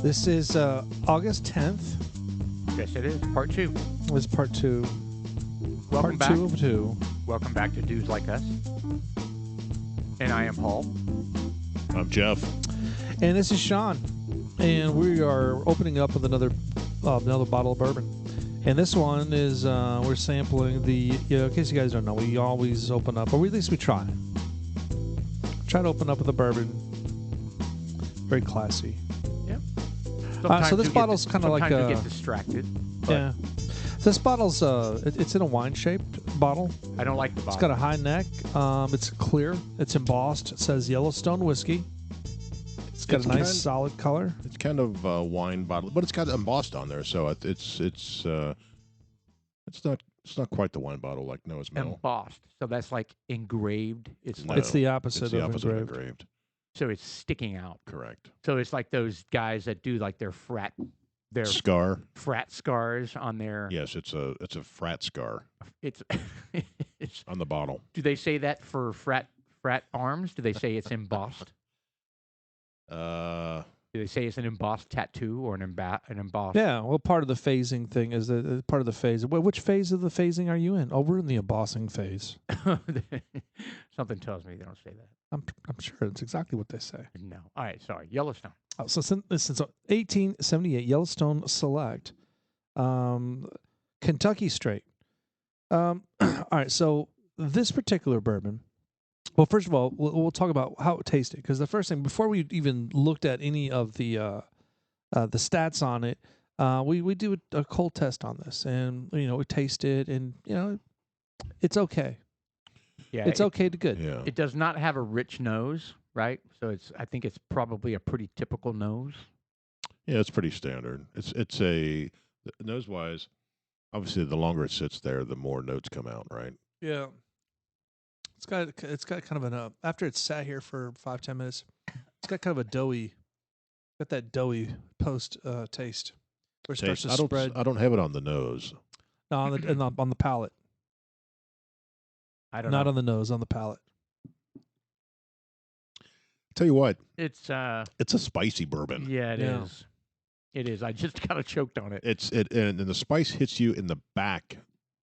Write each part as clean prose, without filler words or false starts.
This is August 10th. Yes, it is. Part 2. This is part 2. Welcome part back. 2 of 2. Welcome back to Dudes Like Us. And I am Paul. I'm Jeff. And this is Sean. And we are opening up with another bottle of bourbon. And this one is, we're sampling the, in case you guys don't know, we always open up, or at least we try. Try to open up with a bourbon. Very classy. Yep. So this bottle's kind of like Sometimes you get distracted. Yeah. This bottle's it's in a wine-shaped bottle. I don't like the bottle. It's got a high neck. It's clear. It's embossed. It says Yellowstone whiskey. It's got a nice solid color. It's kind of a wine bottle, but it's got embossed on there, so it's not quite the wine bottle like Noah's Mill. Embossed. So that's like engraved. It's No. like, It's the opposite, It's the of opposite engraved. of engraved. so it's sticking out. Correct. So it's like those guys that do like their Scar. frat scars on their. Yes, it's a frat scar It's. It's. on the bottle. Do they say that for frat arms? Do they say it's embossed? Do they say it's an embossed tattoo or an embossed? Yeah, well, part of the phasing thing is part of the phase. Which phase of the phasing are you in? Oh, we're in the embossing phase. Something tells me they don't say that. I'm sure it's exactly what they say. No. All right. Sorry. Yellowstone. Oh, so since 1878, Yellowstone Select, Kentucky Straight. All right, so this particular bourbon. Well, first of all, we'll talk about how it tasted, because the first thing, before we even looked at any of the stats on it, we do a cold test on this, and we taste it, and it's okay. Yeah. It's okay to good. Yeah. It does not have a rich nose, right? So I think it's probably a pretty typical nose. Yeah, it's pretty standard. It's a nose wise. Obviously, the longer it sits there, the more notes come out, right? Yeah. It's got kind of an after it's sat here for 5-10 minutes, it's got kind of a doughy post taste. Where it starts to spread. I don't have it on the nose. No, on the palate. I don't Not know. on the nose, on the palate. Tell you what, It's it's a spicy bourbon. yeah, it Yeah. is. It is. I just kind of choked on it. And the spice hits you in the back.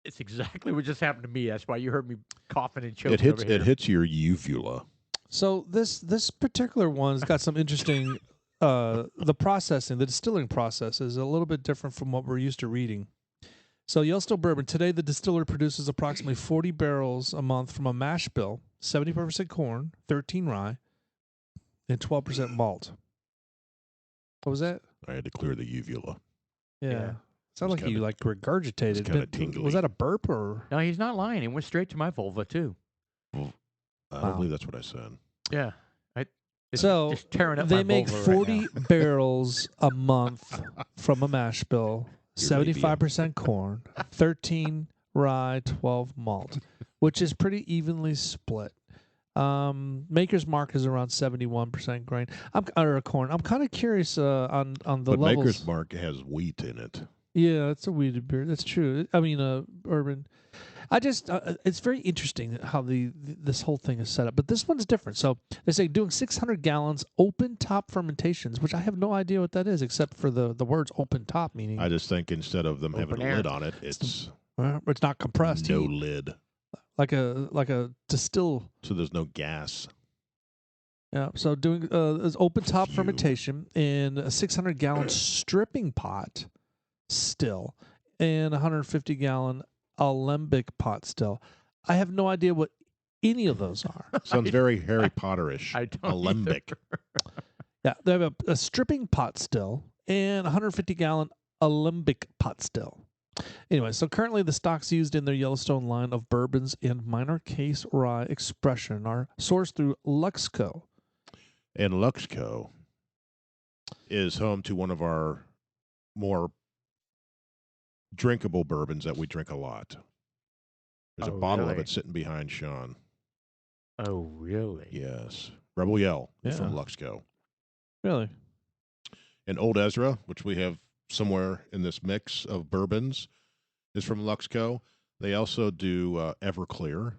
It's exactly what just happened to me. That's why you heard me coughing and choking. It hits your uvula. So this particular one's got some interesting. The processing, the distilling process, is a little bit different from what we're used to reading. So Yellowstone bourbon today, the distiller produces approximately 40 barrels a month from a mash bill, 70% corn, 13 rye, and 12% malt. What was that? I had to clear the uvula. Yeah. Sounded like you regurgitated. It's kinda tingly. Was that a burp or? No, he's not lying. It went straight to my vulva too. I Wow. don't believe that's what I said. Yeah. It's So just tearing up they my make vulva 40 right now. barrels a month from a mash bill, Your 75% corn, 13 rye, 12 malt, which is pretty evenly split. Maker's Mark is around 71% grain. Or corn. I'm kind of curious on the But levels. Maker's Mark has wheat in it. Yeah, it's a wheated beer. That's true. I mean, bourbon. I just, it's very interesting how this whole thing is set up. But this one's different. So they say doing 600 gallons open top fermentations, which I have no idea what that is, except for the words open top, meaning I just think instead of them having Open a air. lid on it, it's it's not compressed no heat, lid. like a distill. So there's no gas. Yeah. So doing this open top Fume. fermentation in a 600 gallon stripping pot still, and a 150 gallon alembic pot still. I have no idea what any of those are. Sounds very Harry Potterish. I don't Alembic. either. Yeah, they have a stripping pot still and 150 gallon alembic pot still. Anyway, so currently the stocks used in their Yellowstone line of bourbons and minor case rye expression are sourced through Luxco. And Luxco is home to one of our more drinkable bourbons that we drink a lot. There's Oh, a bottle of really? it sitting behind Sean. Oh, really? Yes. Rebel Yell is from Yeah. Luxco. Really? And Old Ezra, which we have somewhere in this mix of bourbons, is from Luxco. They also do Everclear.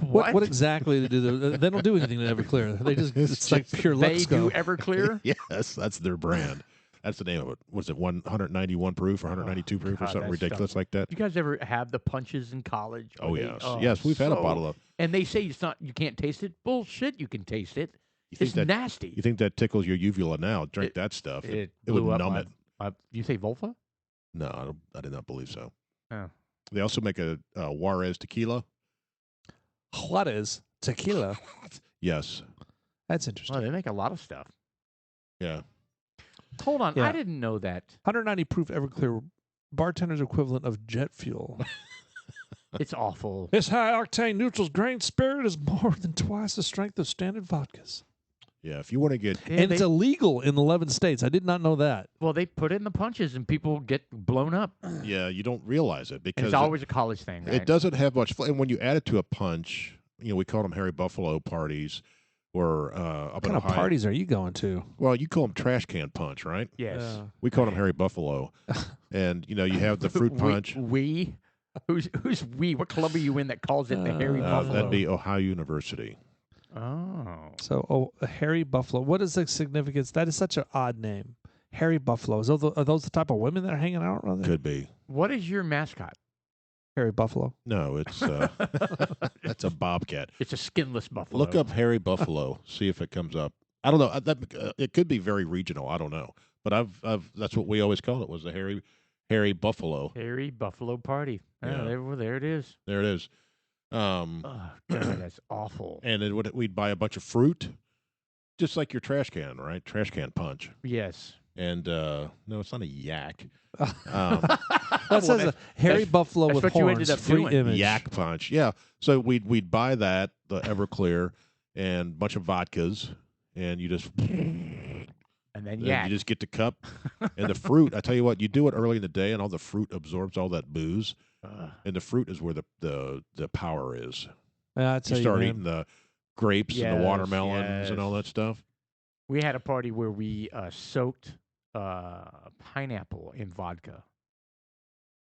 What exactly do they don't do anything to Everclear. They just it's like pure They Lux do go. Everclear? Yes, that's their brand. That's the name of it. Was it 191 proof or 192 proof or God, something that ridiculous stuff. like that? You guys ever have the punches in college? Oh, Or yes. Yes, we've had a bottle of. And they say it's not. You can't taste it. Bullshit. You can taste it. You think It's that nasty. you think that tickles your uvula now? Drink that stuff. It It would blew up numb my- it. You say Volva? No, I did not believe so. Oh. They also make a Juarez tequila. Juarez tequila. Yes. That's interesting. Well, they make a lot of stuff. Yeah. Hold on. Yeah. I didn't know that. 190 proof Everclear, bartender's equivalent of jet fuel. It's awful. This high octane neutral's grain spirit is more than twice the strength of standard vodkas. Yeah. If you want to get Yeah, And it's illegal in 11 states. I did not know that. well, they put it in the punches and people get blown up. And yeah, you don't realize it because it's always a college thing, right? it doesn't have much flavor. And when you add it to a punch, we call them Harry Buffalo parties, or up What in kind of Ohio. parties are you going to? Well, you call them trash can punch, right? Yes. We call them Harry Buffalo, and you have the fruit punch. We? Who's we? What club are you in that calls it the Harry Buffalo? That'd be Ohio University. Oh. So, a Harry Buffalo. What is the significance? That is such an odd name. Harry Buffalo. Are those the type of women that are hanging out around there? Could be. What is your mascot? Harry Buffalo. No, it's that's a bobcat. It's a skinless buffalo. Look up Harry Buffalo, see if it comes up. I don't know. It could be very regional. I don't know, but I've that's what we always called it, was the Harry Buffalo. Harry Buffalo Party. Yeah. There it is. There it is. Oh, God, that's awful. And we'd buy a bunch of fruit, just like your trash can, right? Trash can punch. Yes. And no, it's not a yak. That says a Harry that's- Buffalo that's with what you horns. ended up Free doing. image. Yak punch. Yeah. So we'd buy that, the Everclear, and a bunch of vodkas, and you just And then you just get the cup and the fruit. I tell you what, you do it early in the day, and all the fruit absorbs all that booze, and the fruit is where the power is. Yeah, I You tell you, start man. eating the grapes and the Yes, watermelons and all that stuff. We had a party where we soaked pineapple in vodka.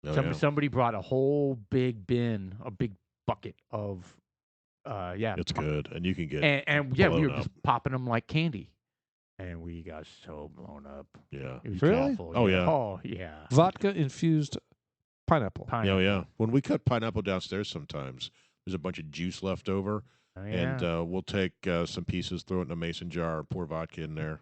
Oh, yeah. Somebody brought a whole big bin, a big bucket of, It's good, and you can get and we blown were up. just popping them like candy, and we got so blown up. yeah. It was Really? awful. Oh, yeah. Oh yeah. Vodka infused pineapple. Oh yeah. When we cut pineapple downstairs, sometimes there's a bunch of juice left over, Oh, and yeah. we'll take some pieces, throw it in a mason jar, pour vodka in there,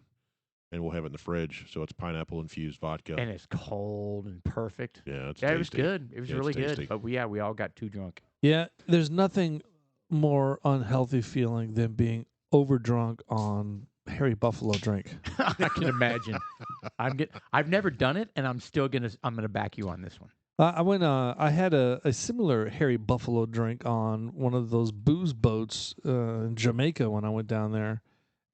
and we'll have it in the fridge. So it's pineapple infused vodka. And it's cold and perfect. Yeah, it's Yeah, tasty. it was good. It was Yeah, it's really tasty. good. But we all got too drunk. Yeah, there's nothing more unhealthy feeling than being overdrunk on Harry Buffalo drink. I can imagine. I've never done it, and I'm gonna back you on this one. I had a similar Harry Buffalo drink on one of those booze boats in Jamaica when I went down there,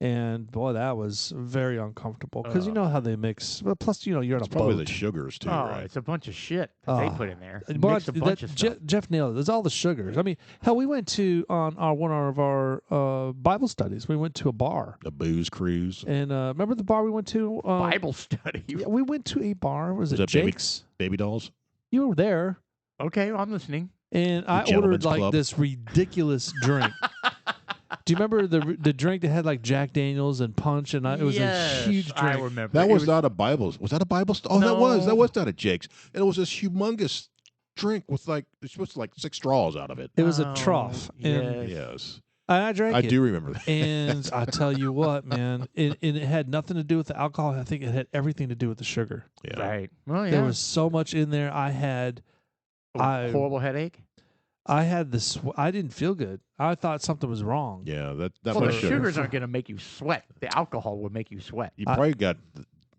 and boy, that was very uncomfortable because you know how they mix. Well, plus, you're on It's a probably boat. the sugars too, Oh, right? it's a bunch of shit that they put in there. But Mix a bunch of stuff. Jeff nailed it. There's all the sugars. I mean, hell, we went to on one of our Bible studies. We went to a bar, The booze cruise. and remember the bar we went to? Bible study. Yeah, we went to a bar. Was it that Baby- Jake's? Baby dolls. You were there. Okay, I'm listening. And I ordered Gentlemen's like Club. this ridiculous drink. Do you remember the drink that had like Jack Daniels and punch, and it was Yes, a huge I drink. remember. That It was not a Bible. Was that a Bible? Oh, that No. was not a Jake's. And it was this humongous drink with it's supposed to 6 straws out of it. It was a Oh, trough, and Yes, I drank I it. do remember that. And I tell you what, man, it had nothing to do with the alcohol. I think it had everything to do with the sugar. Yeah. Right. Well, yeah. There was so much in there. I had horrible headache. this. I didn't feel good. I thought something was wrong. Yeah, that Well, much the sugar. sugars aren't going to make you sweat. The alcohol will make you sweat. You probably got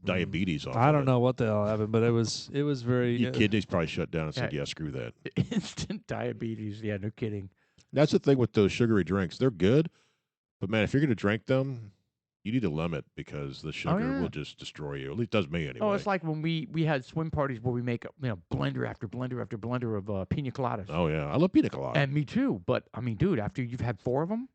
diabetes off. I of don't it. know what the hell happened, but it was very. Your kidneys probably shut down and said, Yeah. "Yeah, screw that." Instant diabetes. Yeah, no kidding. That's the thing with those sugary drinks. They're good, but man, if you're going to drink them, you need a limit because the sugar yeah. will just destroy you. At least it does me anyway. Oh, it's like when we had swim parties where we make blender after blender after blender of pina coladas. Oh yeah, I love pina colada. And me too. But I mean, dude, after you've had 4 of them,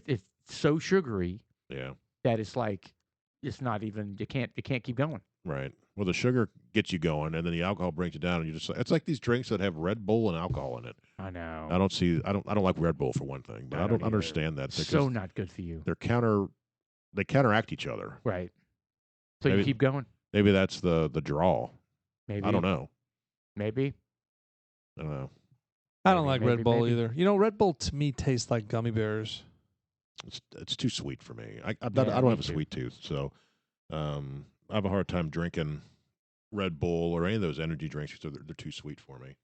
it's so sugary Yeah, that it's like it's not even you can't keep going. Right. Well, the sugar gets you going, and then the alcohol brings you down, and you just. It's like these drinks that have Red Bull and alcohol in it. I know. I don't like Red Bull for one thing, but I don't either. understand that because So not good for you. they counteract each other. Right. So Maybe- you keep going. Maybe that's the draw. Maybe. I don't know. Maybe. I don't know. I don't Maybe, like maybe, Red Bull maybe. either. You know, Red Bull to me tastes like gummy bears. It's too sweet for me. I Yeah, don't me have a too. sweet tooth, so I have a hard time drinking Red Bull or any of those energy drinks because they're too sweet for me.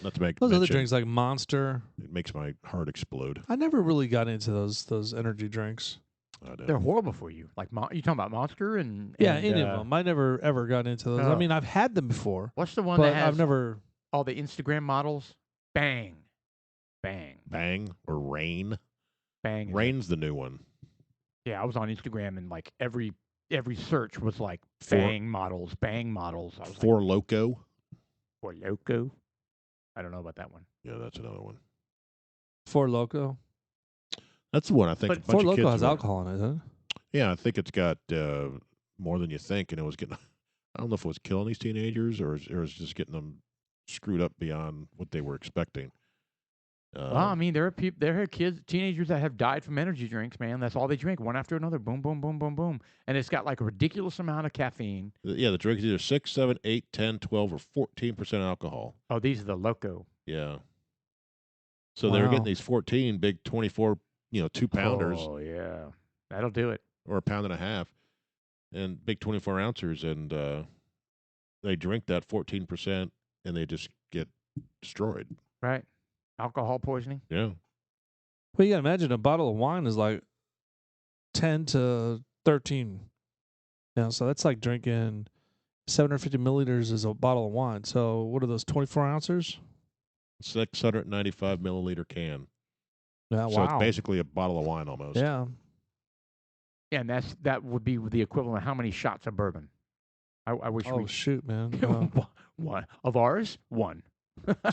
Not to make Those other mention, drinks like Monster. it makes my heart explode. I never really got into those energy drinks. I know. They're horrible for you. Like you talking about Monster and Yeah, and, any of them. I never ever got into those. I Oh. mean, I've had them before, What's the one but that has I've never. all the Instagram models? Bang, bang, Bang or Rain. bang. is it. Rain's the new one. Yeah, I was on Instagram and like every search was like For- bang models, bang models. I was Four Loco. like, for loco. I don't know about that one. Yeah, that's another one. Four Loco. That's the one I think. But a bunch Four of Loco kids has were- alcohol in it, huh? Yeah, I think it's got more than you think, and it was getting. I don't know if it was killing these teenagers or it was just getting them screwed up beyond what they were expecting. Well, I mean, there are kids, teenagers that have died from energy drinks. Man, that's all they drink, one after another. Boom, boom, boom, boom, boom, and it's got like a ridiculous amount of caffeine. Yeah, the drink is either 6, 7, 8, 10, 12, or 14% alcohol. Oh, these are the loco. Yeah. So they were getting Wow. these 14 big 24, 2-pounders Oh yeah, that'll do it. or a pound and a half, and big 24 ounces, and they drink that 14%, and they just get destroyed. Right, alcohol poisoning. Yeah. Well, you gotta imagine a bottle of wine is like 10 to 13. So that's like drinking 750 milliliters is a bottle of wine. So what are those, 24 ounces? 695 milliliter can. Yeah, So wow. it's basically a bottle of wine almost. Yeah. Yeah, and that would be the equivalent of how many shots of bourbon? I wish Oh, we shoot, man. one of ours. One.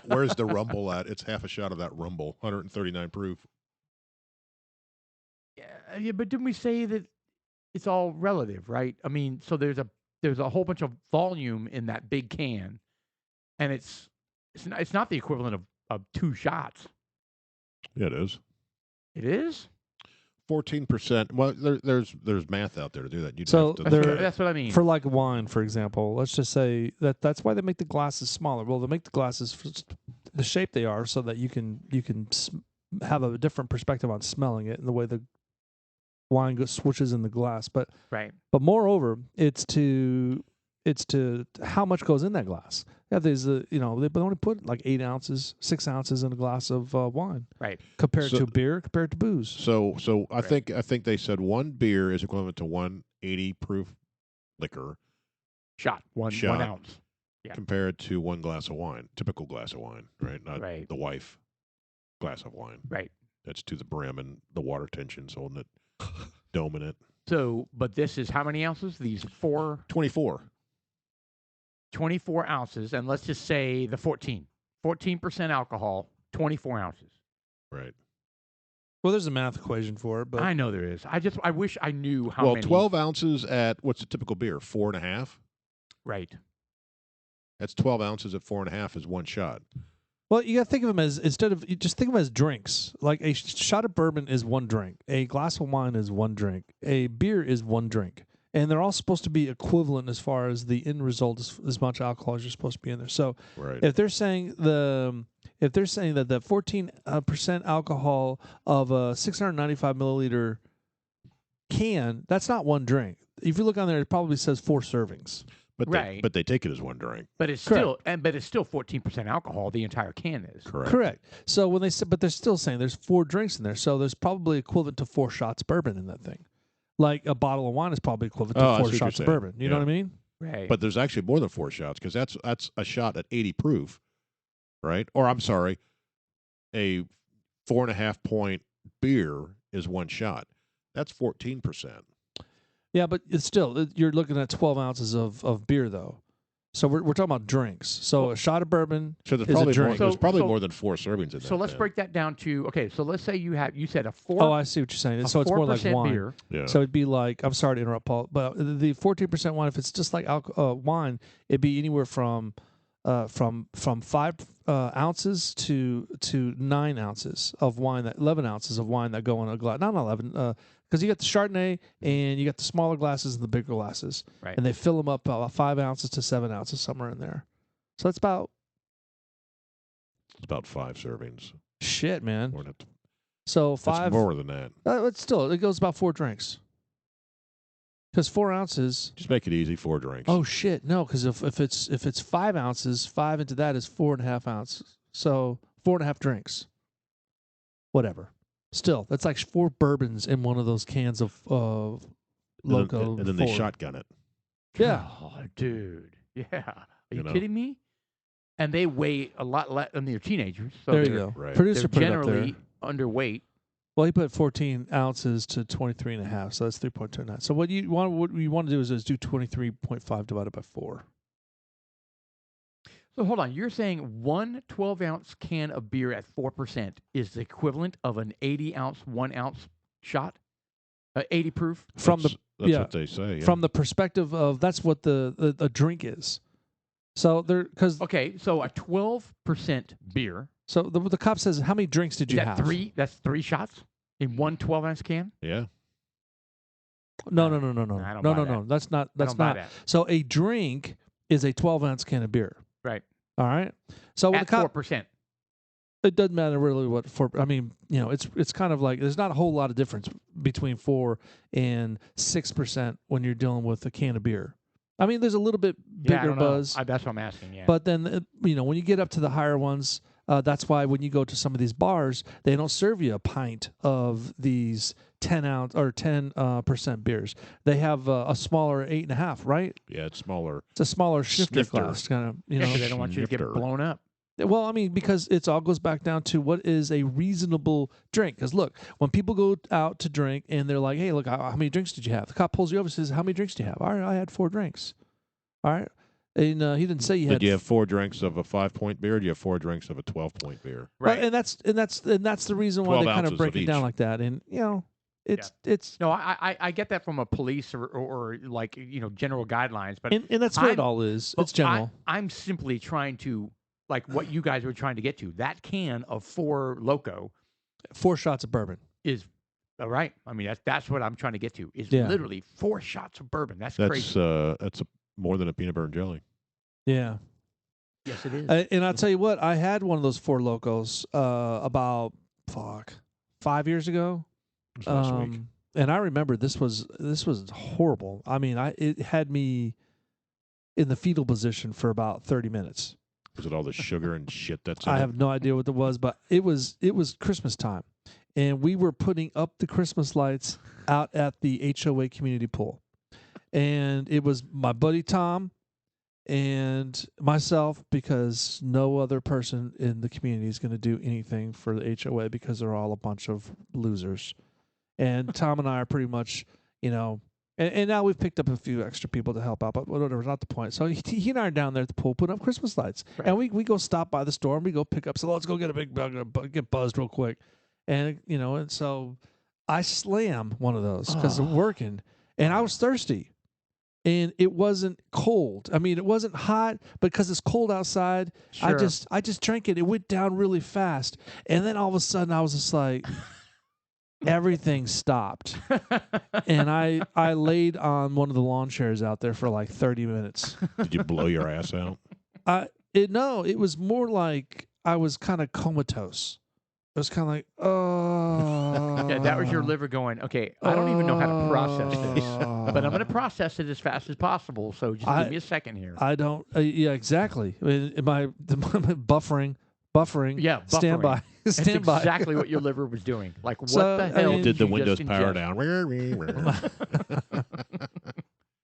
Where's the Rumble at? It's half a shot of that Rumble, 139 proof. Yeah, but didn't we say that it's all relative, right? I mean, so there's a whole bunch of volume in that big can, and it's not the equivalent of 2 shots. Yeah, it is. It is. 14%. Well, there's math out there to do that. You'd So have to That's, There- what, that's what I mean. For like wine, for example, let's just say that's why they make the glasses smaller. Well, they make the glasses for the shape they are so that you can have a different perspective on smelling it and the way the wine switches in the glass. But right. moreover, it's to how much goes in that glass. Yeah, there's they only put like 8 ounces, 6 ounces in a glass of wine. Right. Compared So- to beer, compared to booze. So I Right. think they said one beer is equivalent to 180 proof liquor Shot. One Shot. ounce. Yeah. compared to one glass of wine, typical glass of wine, right? Not Right. the wife glass of wine. Right. That's to the brim and the water tension's holding it, doming it. So, but this is how many ounces? These 24. 24 ounces, and let's just say the 14% alcohol, 24 ounces. Right. Well, there's a math equation for it, but I know there is. I wish I knew how Well, many. 12 ounces at what's a typical beer? 4.5. Right. That's 12 ounces at 4.5 is one shot. well, you got to think of them as you just think of them as drinks. Like a shot of bourbon is one drink, a glass of wine is one drink, a beer is one drink, and they're all supposed to be equivalent as far as the end result is as much alcohol as you're supposed to be in there. So Right. if they're saying that the 14% alcohol of a 695 milliliter can, that's not one drink. If you look on there, it probably says 4 servings. But Right. but they take it as one drink. But it's Correct. still 14% alcohol. The entire can is. Correct. So when they say, but they're still saying there's 4 drinks in there, so there's probably equivalent to 4 shots bourbon in that thing. Like a bottle of wine is probably equivalent to Oh, I see 4 what you're shots of saying. bourbon. You know Yeah. what I mean? Right. But there's actually more than 4 shots because that's a shot at 80 proof, right? Or I'm sorry, a 4.5 point beer is one shot. That's 14%. Yeah, but it's still you're looking at 12 ounces of beer though. So we're talking about drinks. So a shot of bourbon So there's is a probably drink. there's probably So- more than 4 servings in that. So let's then. break that down to so let's say you said a 4. Oh, I see what you're saying. a So it's more like 4% wine. beer. Yeah. So it'd be like, I'm sorry to interrupt, Paul, but the 14% wine, if it's just like wine, it'd be anywhere from 5 ounces to 9 ounces of wine, 11 ounces of wine that go in a glass. Not 11, because you got the Chardonnay and you got the smaller glasses and the bigger glasses, Right. and they fill them up 5 ounces to 7 ounces somewhere in there. So that's about It's about 5 servings. shit, man. More than, So it's 5. more than that. It's still, it goes about 4 drinks. Because 4 ounces. Just make it easy. 4 drinks. Oh shit, no! Because if it's 5 ounces, 5 into that is 4.5 ounces. So 4.5 drinks. Whatever. Still, that's like 4 bourbons in one of those cans of Loco. And then they Ford. shotgun it. Yeah. Oh, dude. Yeah. Are you You know. kidding me? And they weigh a lot less. I mean, they're teenagers, so There you they're, go. right. Producer they're put it up there. generally underweight. Well, he put 14 ounces to 23.5, so that's 3.29. So what you want to do is do 23.5 divided by 4. So hold on. You're saying one 12-ounce can of beer at 4% is the equivalent of an 80-ounce, 1-ounce shot? 80 proof? From That's yeah. what they say. Yeah. From the perspective of that's what the drink is. So because Okay, so a 12% beer. so the cop says, how many drinks did Is you that have? 3? That's 3 shots in one 12-ounce can? yeah. No. I don't No. buy that. That's not. I That's don't buy not. that. So a drink is a 12-ounce can of beer. Right. All right. So when At the cop, 4%. it doesn't matter really what for. I mean, it's kind of like there's not a whole lot of difference between 4 and 6% when you're dealing with a can of beer. I mean, there's a little bit Yeah, I bigger don't know. buzz, That's what I'm asking, yeah. but then when you get up to the higher ones, that's why when you go to some of these bars, they don't serve you a pint of these 10-ounce or 10% beers. They have a smaller 8.5, right? Yeah, it's smaller. It's a smaller shifter Snifter. glass, kind of. Yeah, 'cause they don't want you to get snifter. blown up. Well, I mean, because it all goes back down to what is a reasonable drink. Because look, when people go out to drink and they're like, "Hey, look, how many drinks did you have?" The cop pulls you over and says, "How many drinks do you have?" All right, I had 4 drinks. All right, and he didn't say you had. Did you have 4 drinks of a 5-point beer? Or do you have 4 drinks of a 12-point beer? Well, and that's the reason why 12 they kind ounces of break of it down each. like that. And it's No, I get that from a police or like general guidelines, but and that's what it I'm- all is. but It's general. I'm simply trying to like what you guys were trying to get to. That can of 4 Loco 4 shots of bourbon. is all right. I mean that's what I'm trying to get to. Is Yeah. literally 4 shots of bourbon. That's That's crazy. more than a peanut butter and jelly. Yeah. Yes, it is. And I'll tell you what, I had one of those 4 Locos about 5 years ago. It was last week. And I remember this was horrible. I mean, it had me in the fetal position for about 30 minutes. Was it all the sugar and shit that's in I it? have no idea what it was, but it was Christmas time, and we were putting up the Christmas lights out at the HOA community pool, and it was my buddy Tom and myself, because no other person in the community is going to do anything for the HOA because they're all a bunch of losers. And Tom and I are pretty much, and now we've picked up a few extra people to help out, but whatever, not the point. So he and I are down there at the pool putting up Christmas lights. Right. And we go stop by the store and we go pick up, so let's go get a big bug, get buzzed real quick. And, and so I slam one of those because I'm working, and I was thirsty. And it wasn't cold. I mean, it wasn't hot, but because it's cold outside, Sure. I just drank it. It went down really fast. And then all of a sudden I was just like, everything stopped. And I laid on one of the lawn chairs out there for like 30 minutes. Did you blow your ass out? No, it was more like I was kind of comatose. It was kind of like, oh. Yeah, that was your liver going, okay, I don't even know how to process this, but I'm going to process it as fast as possible. So just give me a second here. I don't. Yeah, exactly. Am I buffering? Yeah, Stand buffering. by. That's Stand by. exactly what your liver was doing. Like, what So, the I hell mean- Did the you windows just power ingest? down?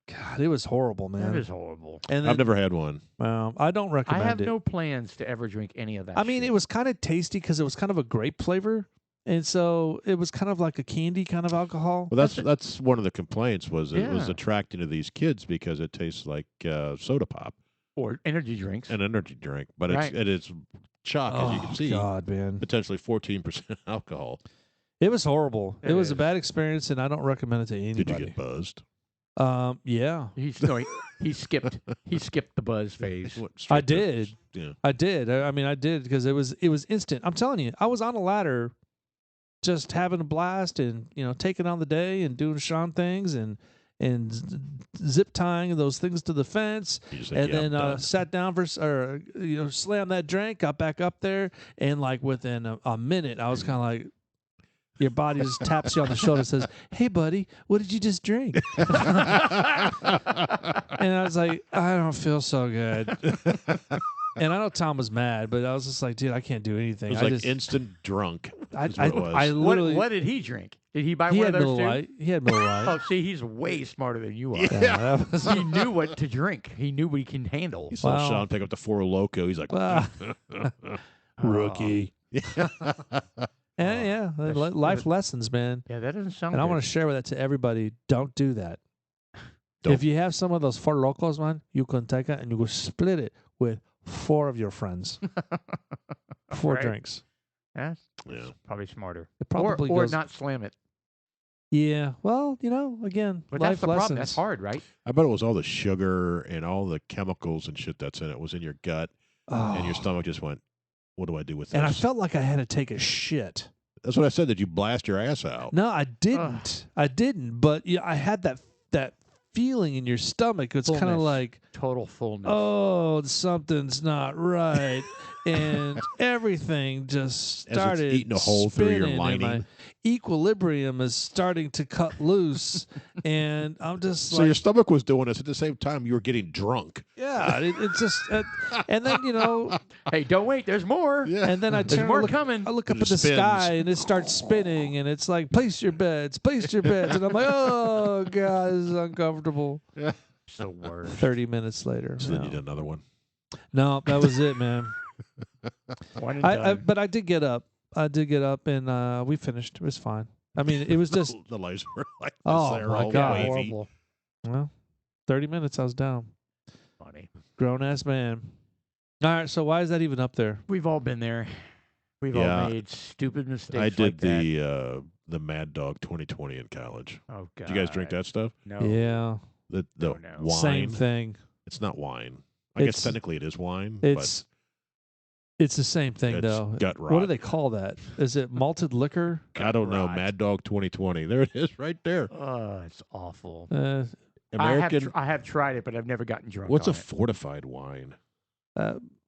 God, it was horrible, man. That is horrible. And I've then, never had one. I don't I recommend have it. no plans to ever drink any of that. I mean, shit. it was kind of tasty because it was kind of a grape flavor, and so it was kind of like a candy kind of alcohol. Well, that's one of the complaints was it was Yeah. attracting to these kids because it tastes like soda pop. or energy drinks. An energy drink, but Right. it's chalk, as you can see, God, man. potentially 14% alcohol. It was horrible. It was a is. bad experience, and I don't recommend it to anybody. Did you get buzzed? Yeah, He skipped the buzz phase. What, I straight to- did. Yeah. I did. I mean, I did because it was instant. I'm telling you, I was on a ladder, just having a blast, and taking on the day and doing Sean things and zip tying those things to the fence, You just said, and "Yeah, I'm then done." sat down for slammed that drink, got back up there, and like within a minute, I was kind of like. Your body just taps you on the shoulder and says, "Hey, buddy, what did you just drink?" And I was like, "I don't feel so good." And I know Tom was mad, but I was just like, "Dude, I can't do anything." It was like instant drunk. I is what it was. literally. What did he drink? Did he buy He one had of those Miller too? Lite. He had Miller Lite. Oh, see, he's way smarter than you are. Yeah, that was, He knew what to drink. He knew what he can handle. He saw Wow. Sean pick up the Four Loko. He's like, Ah. rookie. and yeah, that's life good. lessons, man. Yeah, that doesn't sound And I good. want to share with that to everybody. Don't do that. Don't. If you have some of those Four Locos, man, you can take it and you go split it with 4 of your friends. 4 Right. drinks. Yeah, Yeah. probably smarter. It probably or goes. not slam it. Yeah. Well, again, But life that's the lessons. problem. That's hard, right? I bet it was all the sugar and all the chemicals and shit that's in it was in your gut, and your Oh. stomach just went, "What do I do with this?" And I felt like I had to take a shit. That's what I said. Did you blast your ass out? No, I didn't. I didn't. But yeah, I had that feeling in your stomach. It's kind of Fullness. like, Total fullness. oh, something's not right. And everything just As it's started eating a hole through your spinning, and lining. my equilibrium is starting to cut loose, and I'm just So like, your stomach was doing this at the same time you were getting drunk. yeah, it just, and then Hey, don't wait. There's more. Yeah. and then I There's turn, more look, coming. I look It up at the just spins. sky, and it starts spinning, and it's like, place your beds, and I'm like, oh god, this is uncomfortable. So worse. 30 minutes later, So then you did another one. no, that was it, man. One and I done. but I did get up. And we finished. It was fine. I mean, it was just The lights were like this. Oh, They're my all God. wavy. Horrible. well, 30 minutes. I was down. Funny. Grown ass man. All right. So why is that even up there? We've all been there. We've Yeah. all made stupid mistakes. I did like the Mad Dog 2020 in college. that. Oh God. Did you guys drink that stuff? No. Yeah. The Oh, no. wine. Same thing. It's not wine. I guess It's- technically it is wine, It's the same thing but though. it's gut rot. What do they call that? Is it malted liquor? I don't know. Rot. Mad Dog 2020. There it is, right there. Oh, it's awful. American. I have tried it, but I've never gotten drunk. What's a on it. fortified wine?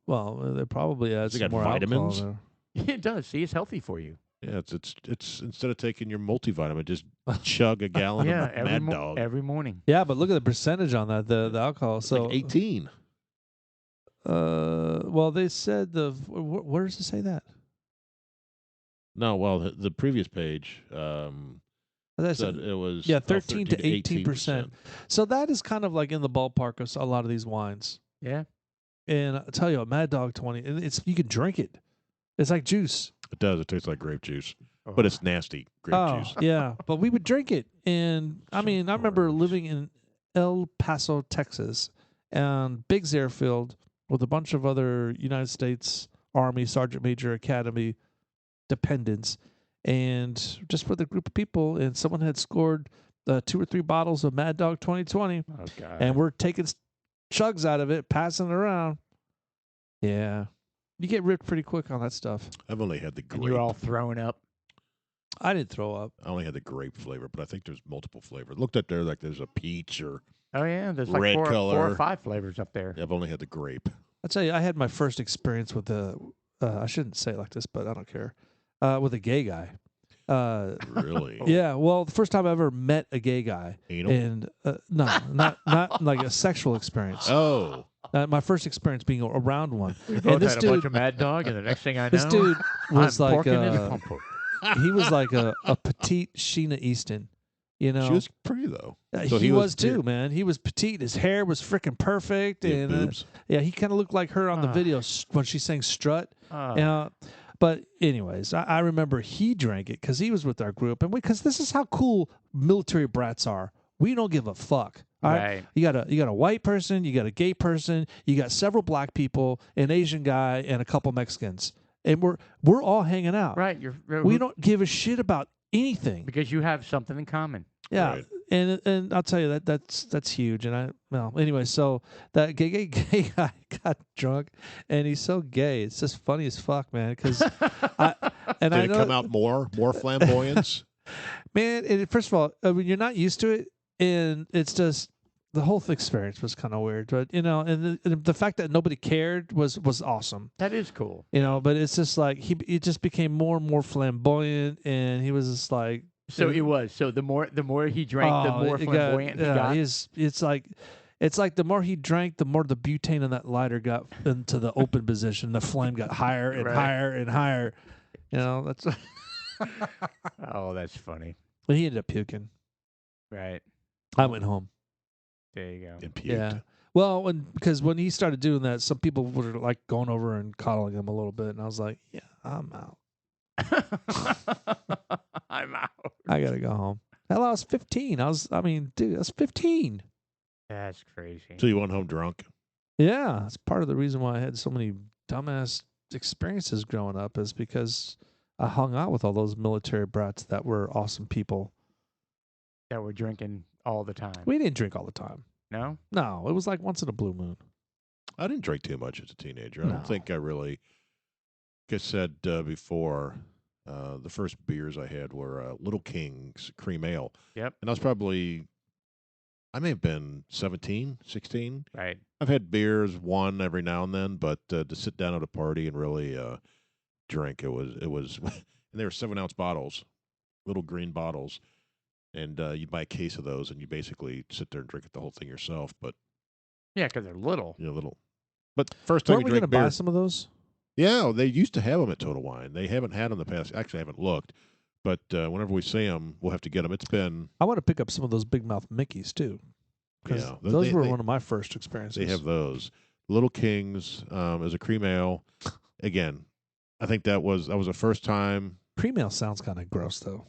Well, they probably add Has it some got more alcohol vitamins? in there. It does. See, it's healthy for you. Yeah, it's instead of taking your multivitamin, just chug a gallon Yeah, of Mad every Dog. every morning. Yeah, but look at the percentage on that. The alcohol. It's So like 18. well, they said where does it say that? No, well, the previous page That's said it was 13 to 18%. So that is kind of like in the ballpark of a lot of these wines. Yeah. And I tell you, what, Mad Dog 20, it's you can drink it. It's like juice. It does. It tastes like grape juice, Oh. but it's nasty grape juice. yeah. But we would drink it. And I So mean, I remember gross. living in El Paso, Texas, and Biggs Airfield with a bunch of other United States Army Sergeant Major Academy dependents. And just with a group of people, and someone had scored 2 or 3 bottles of Mad Dog 2020, Oh God. and we're taking chugs out of it, passing it around. Yeah. You get ripped pretty quick on that stuff. I've only had the and grape. you're all throwing up. I didn't throw up. I only had the grape flavor, but I think there's multiple flavors. Looked at there like there's a peach or Oh yeah, there's like Red 4 color. or 5 flavors up there. I've only had the grape. I'll tell you, I had my first experience with I shouldn't say it like this, but I don't care, with a gay guy. Really? Yeah, well, the first time I ever met a gay guy. Anal? And no, not like a sexual experience. Oh. My first experience being around one. We And both this had a bunch dude, of Mad Dog, and the next thing I know, this dude was I'm like porking his pumper. he was like a petite Sheena Easton, you know. She was pretty though. So he was too, man. He was petite. His hair was freaking perfect, He had and boobs. yeah, he kind of looked like her on the Ah. video when she sang "Strut." Oh, But anyways, I remember he drank it because he was with our group, and because this is how cool military brats are. We don't give a fuck All right. Right. You got a white person, you got a gay person, you got several black people, an Asian guy, and a couple Mexicans, and we're all hanging out. Right. We don't give a shit about anything. because you have something in common. Yeah, Right. and I'll tell you that's huge. And anyway, so that gay guy got drunk, and he's so gay. It's just funny as fuck, man. Because Did it come out more flamboyance? man. First of all, I mean, you're not used to it, and it's just the whole experience was kind of weird. But and the fact that nobody cared was awesome. That is cool. But it's just like he just became more and more flamboyant, and he was just like. So it was. So the more he drank, the more flamboyant he got. It's like the more he drank, the more the butane in that lighter got into the open position. The flame got higher and Right. higher and higher. That's. Oh, that's funny. But he ended up puking. Right. I went home. There you go. And puked. Yeah. Well, because when he started doing that, some people were like going over and coddling him a little bit, and I was like, "Yeah, I'm out. I'm out. I gotta go home." Hell, I was 15. Dude, I was 15. That's crazy. So you went home drunk? Yeah, that's part of the reason why I had so many dumbass experiences growing up is because I hung out with all those military brats that were awesome people. That we're drinking all the time. We didn't drink all the time. No? No, it was like once in a blue moon. I didn't drink too much as a teenager. I No. don't think I really, like I said before, the first beers I had were Little King's Cream Ale. Yep. And I may have been 17, 16. Right. I've had beers, one every now and then, but to sit down at a party and really drink, it was, and they were 7-ounce bottles, little green bottles. And you'd buy a case of those, and you basically sit there and drink the whole thing yourself. But Yeah, because they're little. little. But first time Weren't you we drink gonna beer, buy some of those? yeah, they used to have them at Total Wine. They haven't had them in the past. Actually, I haven't looked. But whenever we see them, we'll have to get them. It's been I want to pick up some of those big mouth Mickeys too, because Yeah, those were they- one of my first experiences. they have those Little Kings as a cream ale. Again, I think that was the first time. cream ale sounds kind of gross though.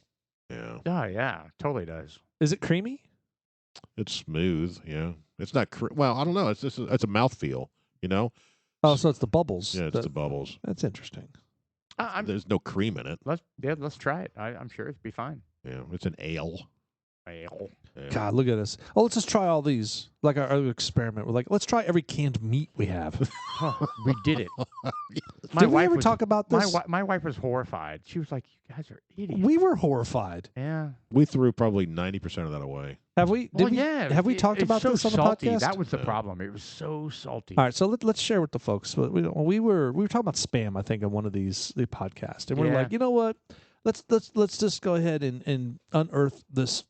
Yeah, Oh, yeah. Totally does. Is it creamy? it's smooth. Yeah, it's not. Well, I don't know. It's just it's a mouthfeel. Oh, so it's the bubbles. Yeah, it's the bubbles. That's interesting. There's no cream in it. Let's try it. I'm sure it'd be fine. Yeah, it's an ale. Well, Yeah. God, look at us. Oh, let's just try all these. Like our experiment. We're like, let's try every canned meat we have. we did it. Did we ever talk about this? My wife was horrified. She was like, "You guys are idiots." We were horrified. Yeah. We threw probably 90% of that away. Have we? Well, Did we? yeah. Have we talked it's about so this on the salty. podcast? That was the Yeah. problem. It was so salty. All right, so let's share with the folks. We were talking about spam, I think, on one of the podcasts, and we're Yeah. like, you know what? Let's just go ahead and unearth this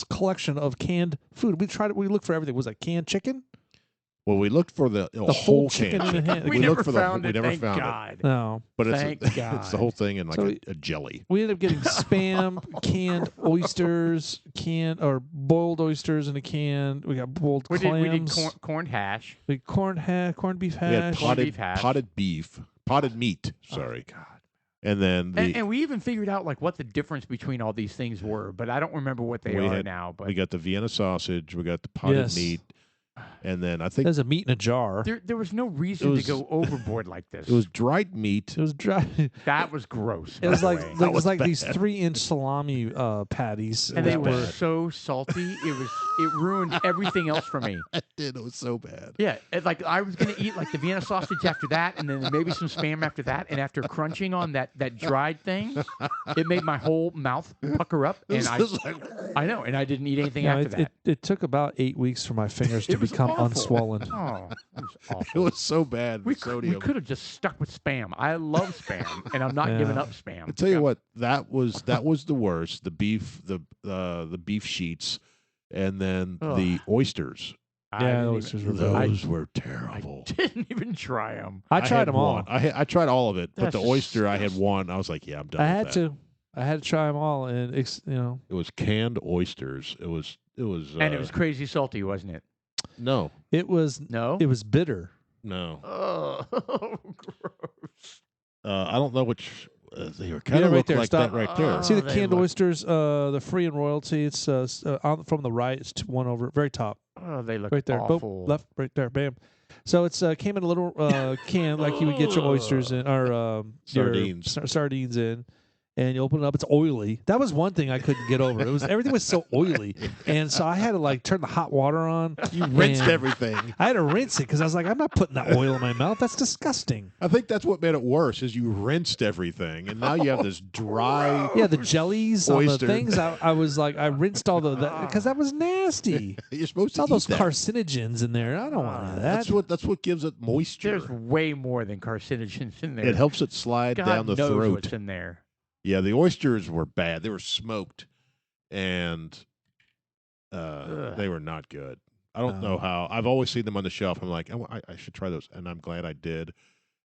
collection of canned food. We looked for everything. Was it canned chicken? Well, we looked for the whole whole chicken can. in a hand. we looked never for found we it. never Thank found God. No. But Thank it's God. the whole thing in like So a jelly. We ended up getting spam, canned oysters, or boiled oysters in a can. We got boiled We did clams. corned hash. We had corned beef We had hash. Corned beef hash. potted meat. Sorry, Oh, God. and then And we even figured out like what the difference between all these things were, but I don't remember what they We are had- now. But we got the Vienna sausage. We got the potted Yes. meat, and then I think There's a meat in a jar. there was no reason was- to go overboard like this. it was dried meat. It was dry. That was gross. It was by like the way. That it was was like bad. these 3-inch salami patties. And they was were bad. so salty. It ruined everything else for me. It was so bad. Yeah, like I was gonna eat like the Vienna sausage after that, and then maybe some spam after that. And after crunching on that dried thing, it made my whole mouth pucker up, and I know, and I didn't eat anything after that. It took about 8 weeks for my fingers to It was become awful. unswollen. Oh, it was It awful. was so bad. We with sodium. could have just stuck with spam. I love spam, and I'm not Yeah. giving up spam. I tell you what, that was the worst. The beef, the beef sheets, and then Ugh. the oysters. Yeah, oysters were bad. Those were I terrible. didn't even try them. I tried had them all. one. I tried all of it, but That's the oyster I had disgusting. one. I was like, yeah, I'm done. I with had that. to. I had to try them all, and It was canned oysters. It was. And it was crazy salty, wasn't it? no, it was No. it was bitter. no. Oh, gross. I don't know which. They were kind of right look there, like stop. that right there. See the they canned look- oysters, the free and royalty. It's from the right. It's one over, very top, Oh, they look right there. Boom, awful. left, right there. Bam. So it's came in a little can like you would get your oysters in, or Sardines. your sardines in, and you open it up. It's oily. That was one thing I couldn't get over. It was everything was so oily, and so I had to like turn the hot water on. You rinsed and everything. I had to rinse it because I was like, I'm not putting that oil in my mouth. That's disgusting. I think that's what made it worse is you rinsed everything, and now you have this dry. Yeah, the jellies on Oyster. the things. I was like, I rinsed all the because that was nasty. You're supposed It's to all eat those that. carcinogens in there. I don't want that. That's what gives it moisture. There's way more than carcinogens in there. It helps it slide God down the knows throat. what's in there. Yeah, the oysters were bad. They were smoked, and they were not good. I don't know how. I've always seen them on the shelf. I'm like, I should try those, and I'm glad I did,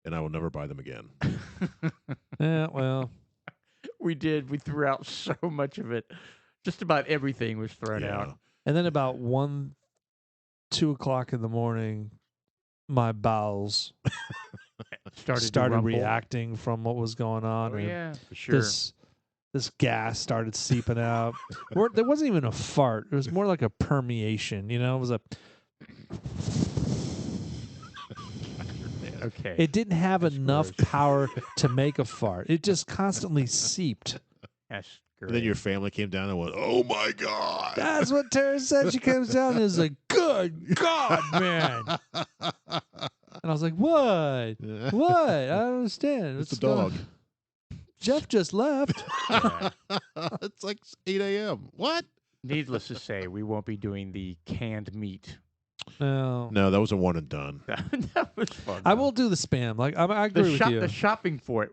and I will never buy them again. Yeah, well, We did. We threw out so much of it. Just about everything was thrown out. and then about 1, 2 o'clock in the morning, my bowels Started to rumble. reacting from what was going on. Oh, and yeah, for sure. This gas started seeping out. There wasn't even a fart. It was more like a permeation. You know, it was a. Okay. It didn't have That's enough gross. power to make a fart. It just constantly seeped. That's And then your family came down and went, "Oh my god!" That's what Tara said. She comes down and is like, "Good God, man!" And I was like, "What? What? I don't understand. It's a What's going dog. on?" Jeff just left. It's like 8 a.m. What? Needless to say, we won't be doing the canned meat. No. No, that was a one and done. That was fun. I though. will do the spam. Like I agree with you. The shopping for it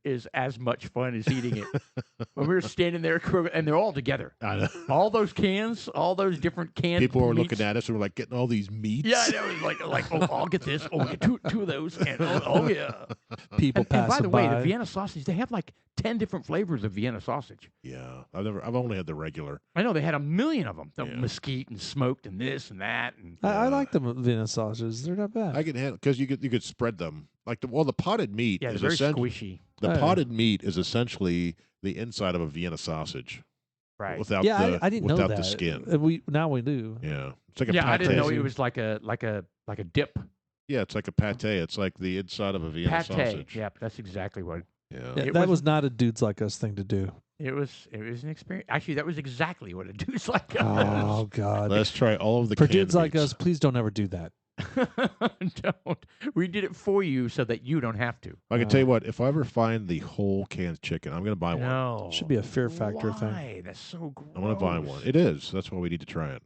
is as much fun as eating it. When we were standing there, and they're all together. I know. All those cans, all those different canned People were meats. looking at us and were like getting all these meats. Yeah, I know. It was like, oh, I'll get this. Oh, we'll get two of those. And oh yeah. People And by passing the way, by. the Vienna sausage, they have like 10 different flavors of Vienna sausage. Yeah. I've only had the regular. I know they had a million of them. The Yeah. mesquite and smoked and this and that. And I like the Vienna sausages. They're not bad. I can handle because you could spread them like the potted meat yeah, they're is very essentially squishy. the Oh, yeah. potted meat is essentially the inside of a Vienna sausage Right. without yeah, the I didn't know without that. the skin. Now we do. Yeah, it's like a Yeah, pate. I didn't know it was like a dip. Yeah, it's like a pate. It's like the inside of a Vienna Pate. sausage. Yep, that's exactly what Yeah. Yeah, It that was wasn't- not a dudes like us thing to do. it was. It was an experience. Actually, that was exactly what a dude's like. Oh God. Let's try all of the For canned dudes like meats. us, please don't ever do that. Don't. We did it for you so that you don't have to. I can tell you what, if I ever find the whole canned chicken, I'm going to buy one. No. Should be a Fear Factor thing. Why? That's so gross. I'm going to buy one. It is. That's why we need to try it.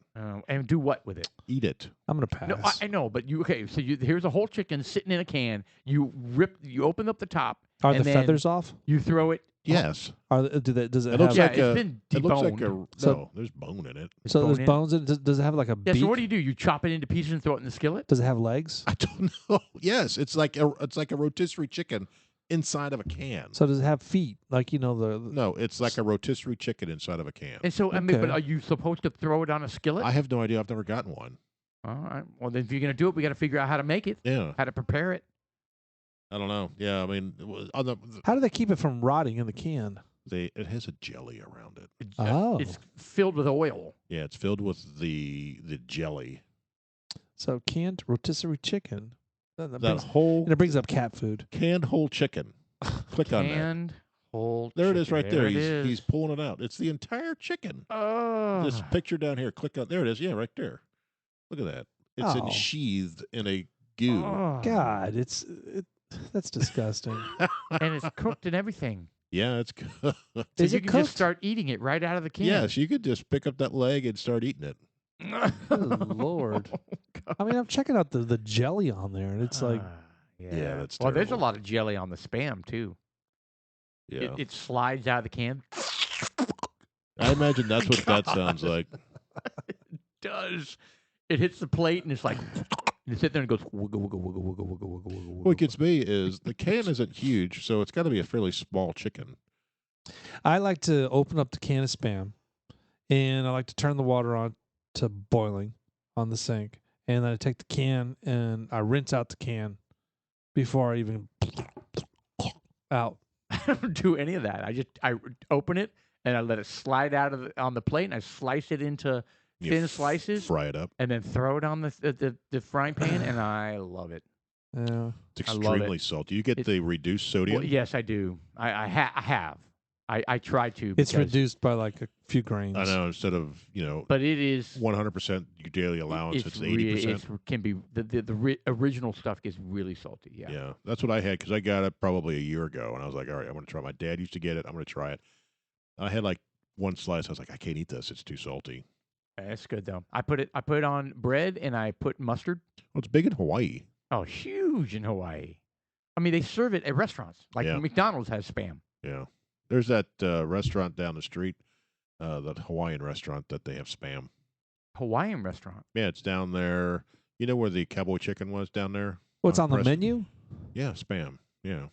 And do what with it? Eat it. I'm gonna pass. No, I know, but so here's a whole chicken sitting in a can. You open up the top. Are and the then feathers off? You throw it. Yes. Does it It looks have? like Yeah, a. it's been It looks like deboned. a. So- No, there's bone in it. So bone there's in? bones in it. Does it have like a Yeah. beak? So what do? You chop it into pieces and throw it in the skillet? Does it have legs? I don't know. Yes, it's like a rotisserie chicken inside of a can. So does it have feet? Like the No, it's like a rotisserie chicken inside of a can. And so, I mean, but Okay. are you supposed to throw it on a skillet? I have no idea. I've never gotten one. All right. Well, then if you're gonna do it, we got to figure out how to make it, Yeah, how to prepare it. I don't know. Yeah, I mean, on How do they keep it from rotting in the can? it has a jelly around it. It's filled with oil. Yeah, it's filled with the jelly. So canned rotisserie chicken. That That brings, whole and it brings up cat food. canned whole chicken. Click on that. Canned whole. There it is, chicken. right there. It is. He's pulling it out. It's the entire chicken. Oh. This picture down here. Click on. There it is. Yeah, right there. Look at that. It's Oh. ensheathed in a goo. Oh. God, that's disgusting. And it's cooked and everything. Yeah, it's good. So Is you it can cooked? just start eating it right out of the can. Yes, you could just pick up that leg and start eating it. Good Lord. I mean, I'm checking out the jelly on there, and it's like yeah. that's well, there's a terrible. lot of jelly on the Spam too. Yeah, It slides out of the can. I imagine that's what that sounds like. It does. It hits the plate and it's like you sit there and it goes wiggle, wiggle, wiggle, wiggle, wiggle, wiggle, wiggle. What gets me is the can isn't huge, so it's got to be a fairly small chicken. I like to open up the can of Spam, and I like to turn the water on to boiling on the sink, and then I take the can and I rinse out the can before I even out. I don't do any of that. I open it and I let it slide out of on the plate and I slice it into You thin slices fry it up. and then throw it on the frying pan and I love it. Yeah. It's I love extremely it. salty. You get It's- the reduced sodium. Well, yes, I do. I have. I try to. It's because- reduced by like a few grains. I know, instead of, but it is 100% your daily allowance, it's 80%. It can be the original stuff gets really salty. Yeah. Yeah, that's what I had because I got it probably a year ago, and I was like, all right, I'm going to try. My dad used to get it. I'm going to try it. I had like one slice. I was like, I can't eat this. It's too salty. That's good though. I put it on bread and I put mustard. Well, it's big in Hawaii. Oh, huge in Hawaii. I mean, they serve it at restaurants. Like Yeah. McDonald's has Spam. Yeah. There's that restaurant down the street, that Hawaiian restaurant that they have Spam. Hawaiian restaurant. Yeah, it's down there. You know where the cowboy chicken was down there? What's on the Preston. menu? Yeah, Spam. Yeah.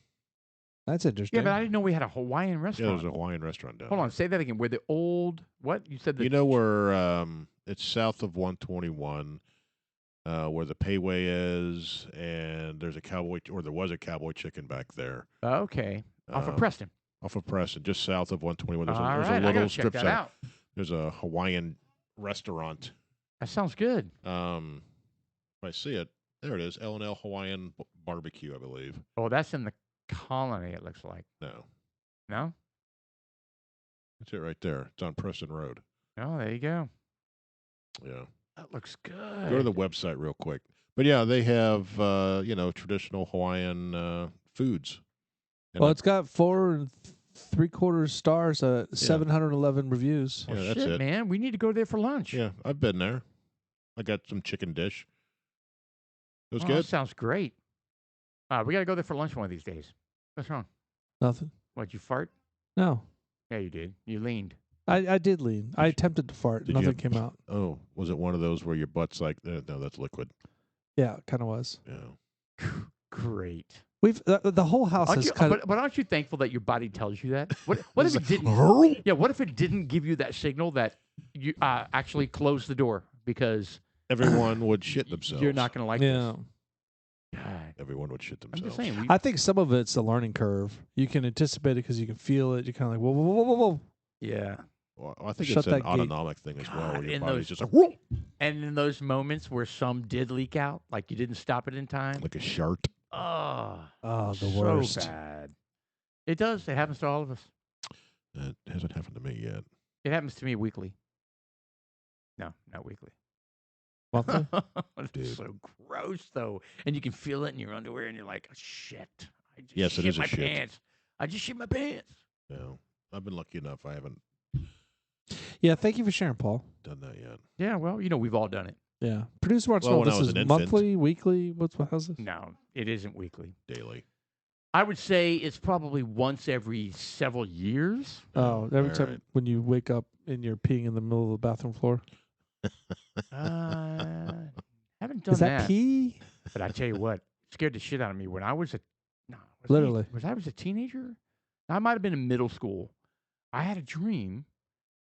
That's interesting. Yeah, but I didn't know we had a Hawaiian Yeah, restaurant. there's a Hawaiian restaurant down Hold there. on, say that again. Where the old what you said? You know where it's south of 121, where the Payway is, and there's a cowboy, or there was a cowboy chicken back there. Okay, off of Um, Preston. Off of Preston, just south of 121. There's All there's right, a I little gotta check strip that center. out. There's a Hawaiian restaurant. That sounds good. If I see it, there it is. L&L Hawaiian Barbecue, I believe. Oh, that's in the Colony. It looks like. No, No. that's it right there. It's on Preston Road. Oh, there you go. Yeah. That looks good. Go to the website real quick. But yeah, they have traditional Hawaiian foods. And Well, I- it's got 4 3/4 stars, 711 reviews. Yeah, Well, that's shit, it. man. We need to go there for lunch. yeah, I've been there. I got some chicken dish. It was Oh, good. That sounds great. We gotta go there for lunch one of these days. What's wrong? Nothing. What, you fart? No. Yeah, you did. You leaned. I did lean. I attempted to fart. Did you Nothing have- came out. Oh, was it one of those where your butt's like, no, that's liquid? Yeah, it kind of was. Yeah. Great. We've the whole house Aren't has you, kind of. but aren't you thankful that your body tells you that? What if it didn't? Hurl. Yeah. What if it didn't give you that signal that you actually close the door because Everyone would shit themselves. you're not going to like Yeah. this? God, Everyone would shit I'm themselves. just saying. We, I think some of it's a learning curve. You can anticipate it because you can feel it. You're kind of like, whoa, whoa, whoa, whoa, whoa. yeah. Well, I think Shut it's an that gate. autonomic thing as well, God, where your in body's those- just like, whoa, And in those moments where some did leak out, like you didn't stop it in time. like a shart. Oh, Oh, the so worst. bad. It does. It happens to all of us. It hasn't happened to me yet. It happens to me weekly. No, not weekly. Monthly? It's Dude. so gross, though. And you can feel it in your underwear, and you're like, oh, shit. I just Yes, it shit is a my shit. pants. I just shit my pants. No, I've been lucky enough. I haven't Yeah, thank you for sharing, Paul. done that yet. Yeah, well, we've all done it. Yeah. Producer wants to Well, know when I this was is an infant. monthly, weekly? How's this? No, it isn't weekly. Daily. I would say it's probably once every several years. Oh, every all time right. when you wake up and you're peeing in the middle of the bathroom floor. Haven't done Is that pee? But I tell you what, scared the shit out of me when I was Literally. I was a teenager. I might have been in middle school. I had a dream.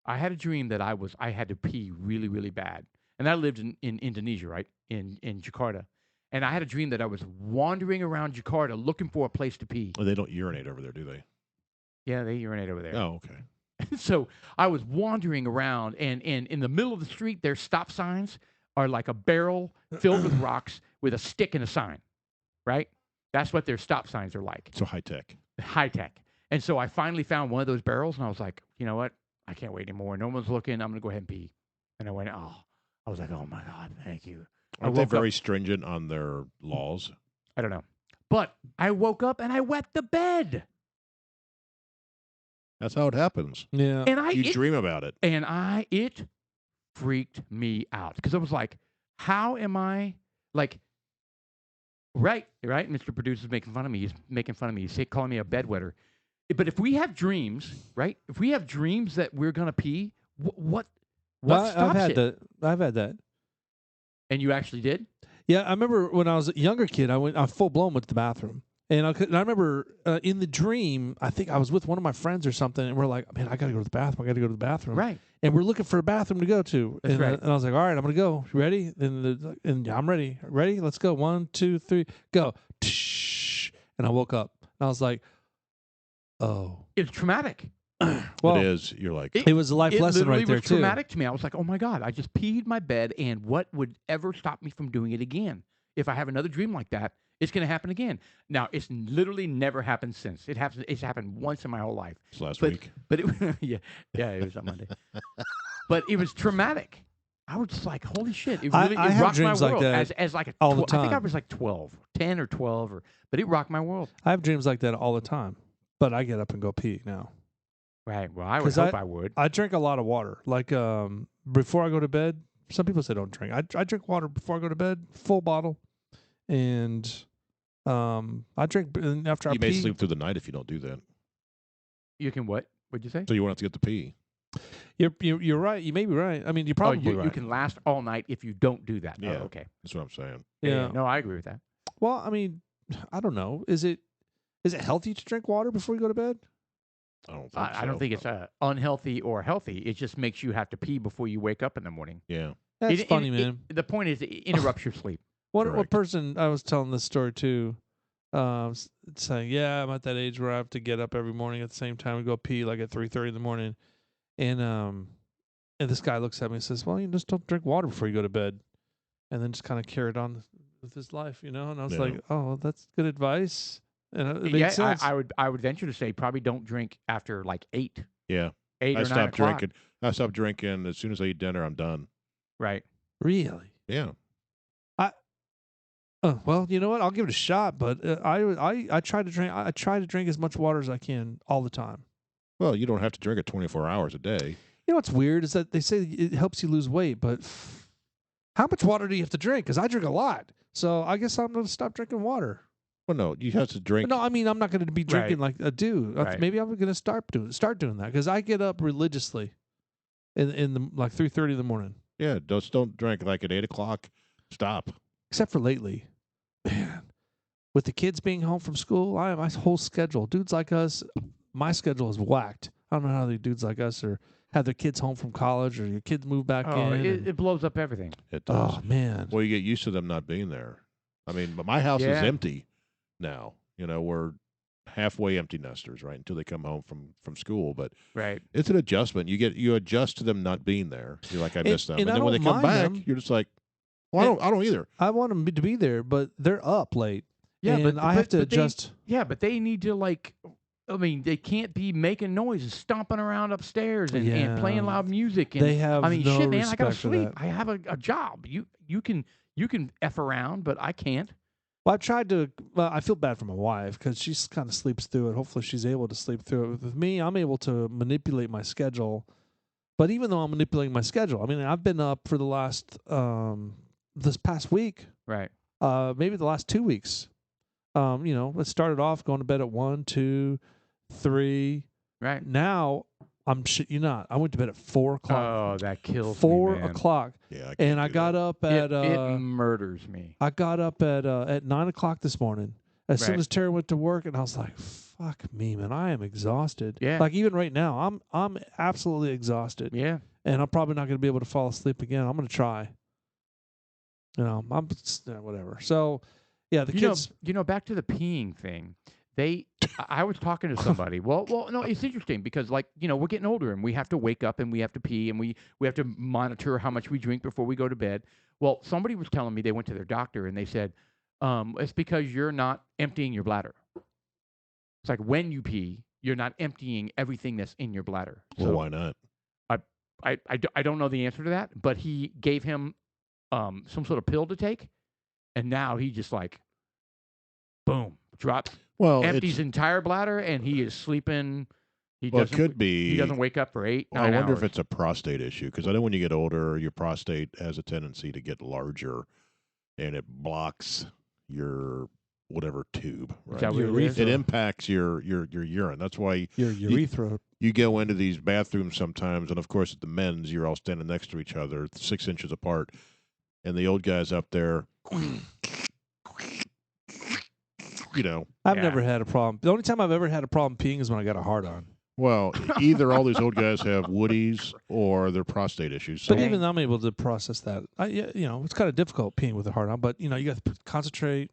I that I had to pee really, really bad. And I lived in Indonesia, right? In Jakarta. And I had a dream that I was wandering around Jakarta looking for a place to pee. Well, they don't urinate over there, do they? Yeah, they urinate over there. Oh, okay. So I was wandering around, and in the middle of the street, their stop signs are like a barrel filled with rocks with a stick and a sign, right? That's what their stop signs are like, So high tech. high tech. And so I finally found one of those barrels, and I was like, you know what? I can't wait anymore. No one's looking. I'm going to go ahead and pee. And I went, I was like, oh my God, thank you. Aren't they woke up- very stringent on their laws? I don't know. But I woke up and I wet the bed. That's how it happens. Yeah. And You dream about it. it freaked me out because I was like, how am I like, right, Mr. Producer's making fun of me. He's making fun of me. He's calling me a bedwetter. But if we have dreams, right? If we have dreams that we're going to pee, what stops I've had it? that. I've had that. And you actually did? Yeah, I remember when I was a younger kid, I full blown went to the bathroom. And I remember in the dream, I think I was with one of my friends or something, and we're like, man, I got to go to the bathroom. I got to go to the bathroom. Right. And we're looking for a bathroom to go to. That's and, right. And I was like, all right, I'm going to go. You ready? And I'm ready. Ready? Let's go. 1, 2, 3, go. And I woke up. And I was like, Oh. It was traumatic. Well, it is. You're like, it was a life lesson right there, was too. traumatic to me. I was like, oh, my God, I just peed my bed, and what would ever stop me from doing it again? If I have another dream like that, it's going to happen again. Now, it's literally never happened since. It's happened once in my whole life. it's last But- week. But it was on Monday. But it was traumatic. I was just like, holy shit! It really I it have rocked my dreams like world that as like a all the I think I time. was like 12, 10 or 12, but it rocked my world. I have dreams like that all the time, but I get up and go pee now. Right. Well, I would 'Cause hope I would. I drink a lot of water. Like before I go to bed, some people say don't drink. I drink water before I go to bed, full bottle, and I drink after I You pee. may sleep through the night if you don't do that. You can what? What'd you say? So you won't have to get to pee. You're right. You may be right. I mean, you're probably you right. can last all night if you don't do that. Yeah. Oh, okay. That's what I'm saying. Yeah. No, I agree with that. Well, I mean, I don't know. Is it healthy to drink water before you go to bed? I don't think I don't think it's unhealthy or healthy. It just makes you have to pee before you wake up in the morning. Yeah. That's funny, man. The point is, it interrupts your sleep. One Correct. person I was telling this story to, saying, "Yeah, I'm at that age where I have to get up every morning at the same time and go pee like at 3:30 in the morning," and this guy looks at me and says, "Well, you just don't drink water before you go to bed," and then just kind of carried on with his life, And I was Yeah. like, "Oh, that's good advice," and it Yeah, makes sense. I would venture to say probably don't drink after like 8 Yeah. 8 I or 9 stopped o'clock. drinking. I stopped drinking as soon as I eat dinner. I'm done. Right. Really? Yeah. Well, you know what? I'll give it a shot, but I try to drink. I try to drink as much water as I can all the time. Well, you don't have to drink it 24 hours a day. You know what's weird is that they say it helps you lose weight, but how much water do you have to drink? Because I drink a lot, so I guess I'm going to stop drinking water. Well, no, you have to drink. No, I mean I'm not going to be drinking Right. like a dude. Right. Maybe I'm going to start doing that because I get up religiously in the like 3:30 in the morning, Yeah, just don't drink like at 8 o'clock. Stop. except for lately. Man, with the kids being home from school, my whole schedule. Dudes like us, my schedule is whacked. I don't know how the dudes like us have their kids home from college or your kids move back Oh, in. it blows up everything. It does. Oh man. Well, you get used to them not being there. I mean, but my house is Yeah. empty now. We're halfway empty nesters, right, until they come home from school. But Right. it's an adjustment. You adjust to them not being there. You're like, I miss them. and I then when they don't come mind back, them. you're just like, well, And- I don't either. I want them to be there, but they're up late. Yeah, and I have to adjust. But they need to they can't be making noises, stomping around upstairs and playing Yeah. loud music. And They have no shit, man, I gotta respect for sleep. that. I have a job. You can F around, but I can't. Well, I've tried to. Well, I feel bad for my wife because she kind of sleeps through it. Hopefully, she's able to sleep through it. With me, I'm able to manipulate my schedule. But even though I'm manipulating my schedule, I mean, I've been up for the last this past week, Right. maybe the last 2 weeks. It started off going to bed at 1, 2, 3. Right. Now I'm shit you not. I went to bed at 4 o'clock. Oh, that kills 4 me, man. o'clock, Yeah, and I got up at It murders me. I got up at 9 o'clock this morning. As soon Right. as Terry went to work, and I was like, "Fuck me, man! I am exhausted." Yeah. Like even right now, I'm absolutely exhausted, Yeah. and I'm probably not going to be able to fall asleep again. I'm going to try. Whatever. So, yeah, the kids. Back to the peeing thing. I was talking to somebody. Well, no, it's interesting because, we're getting older and we have to wake up and we have to pee and we have to monitor how much we drink before we go to bed. Well, somebody was telling me they went to their doctor and they said, it's because you're not emptying your bladder. It's like when you pee, you're not emptying everything that's in your bladder. Well, So why not? I don't know the answer to that, but he gave him some sort of pill to take, and now he just boom, drops, Well, empties his entire bladder, and he is sleeping. it doesn't- could be. He doesn't wake up for 8, I 9 wonder hours. if it's a prostate issue because I know when you get older, your prostate has a tendency to get larger, and it blocks your whatever tube. Right? that what it is? It impacts your urine. That's why Your urethra. you go into these bathrooms sometimes, and of course at the men's, you're all standing next to each other, 6 inches apart, and the old guy's up there. I've Yeah. never had a problem. The only time I've ever had a problem peeing is when I got a hard on. Well, either all these old guys have woodies or they're prostate issues. So But even I'm able to process that. It's kind of difficult peeing with a hard on. But you got to concentrate.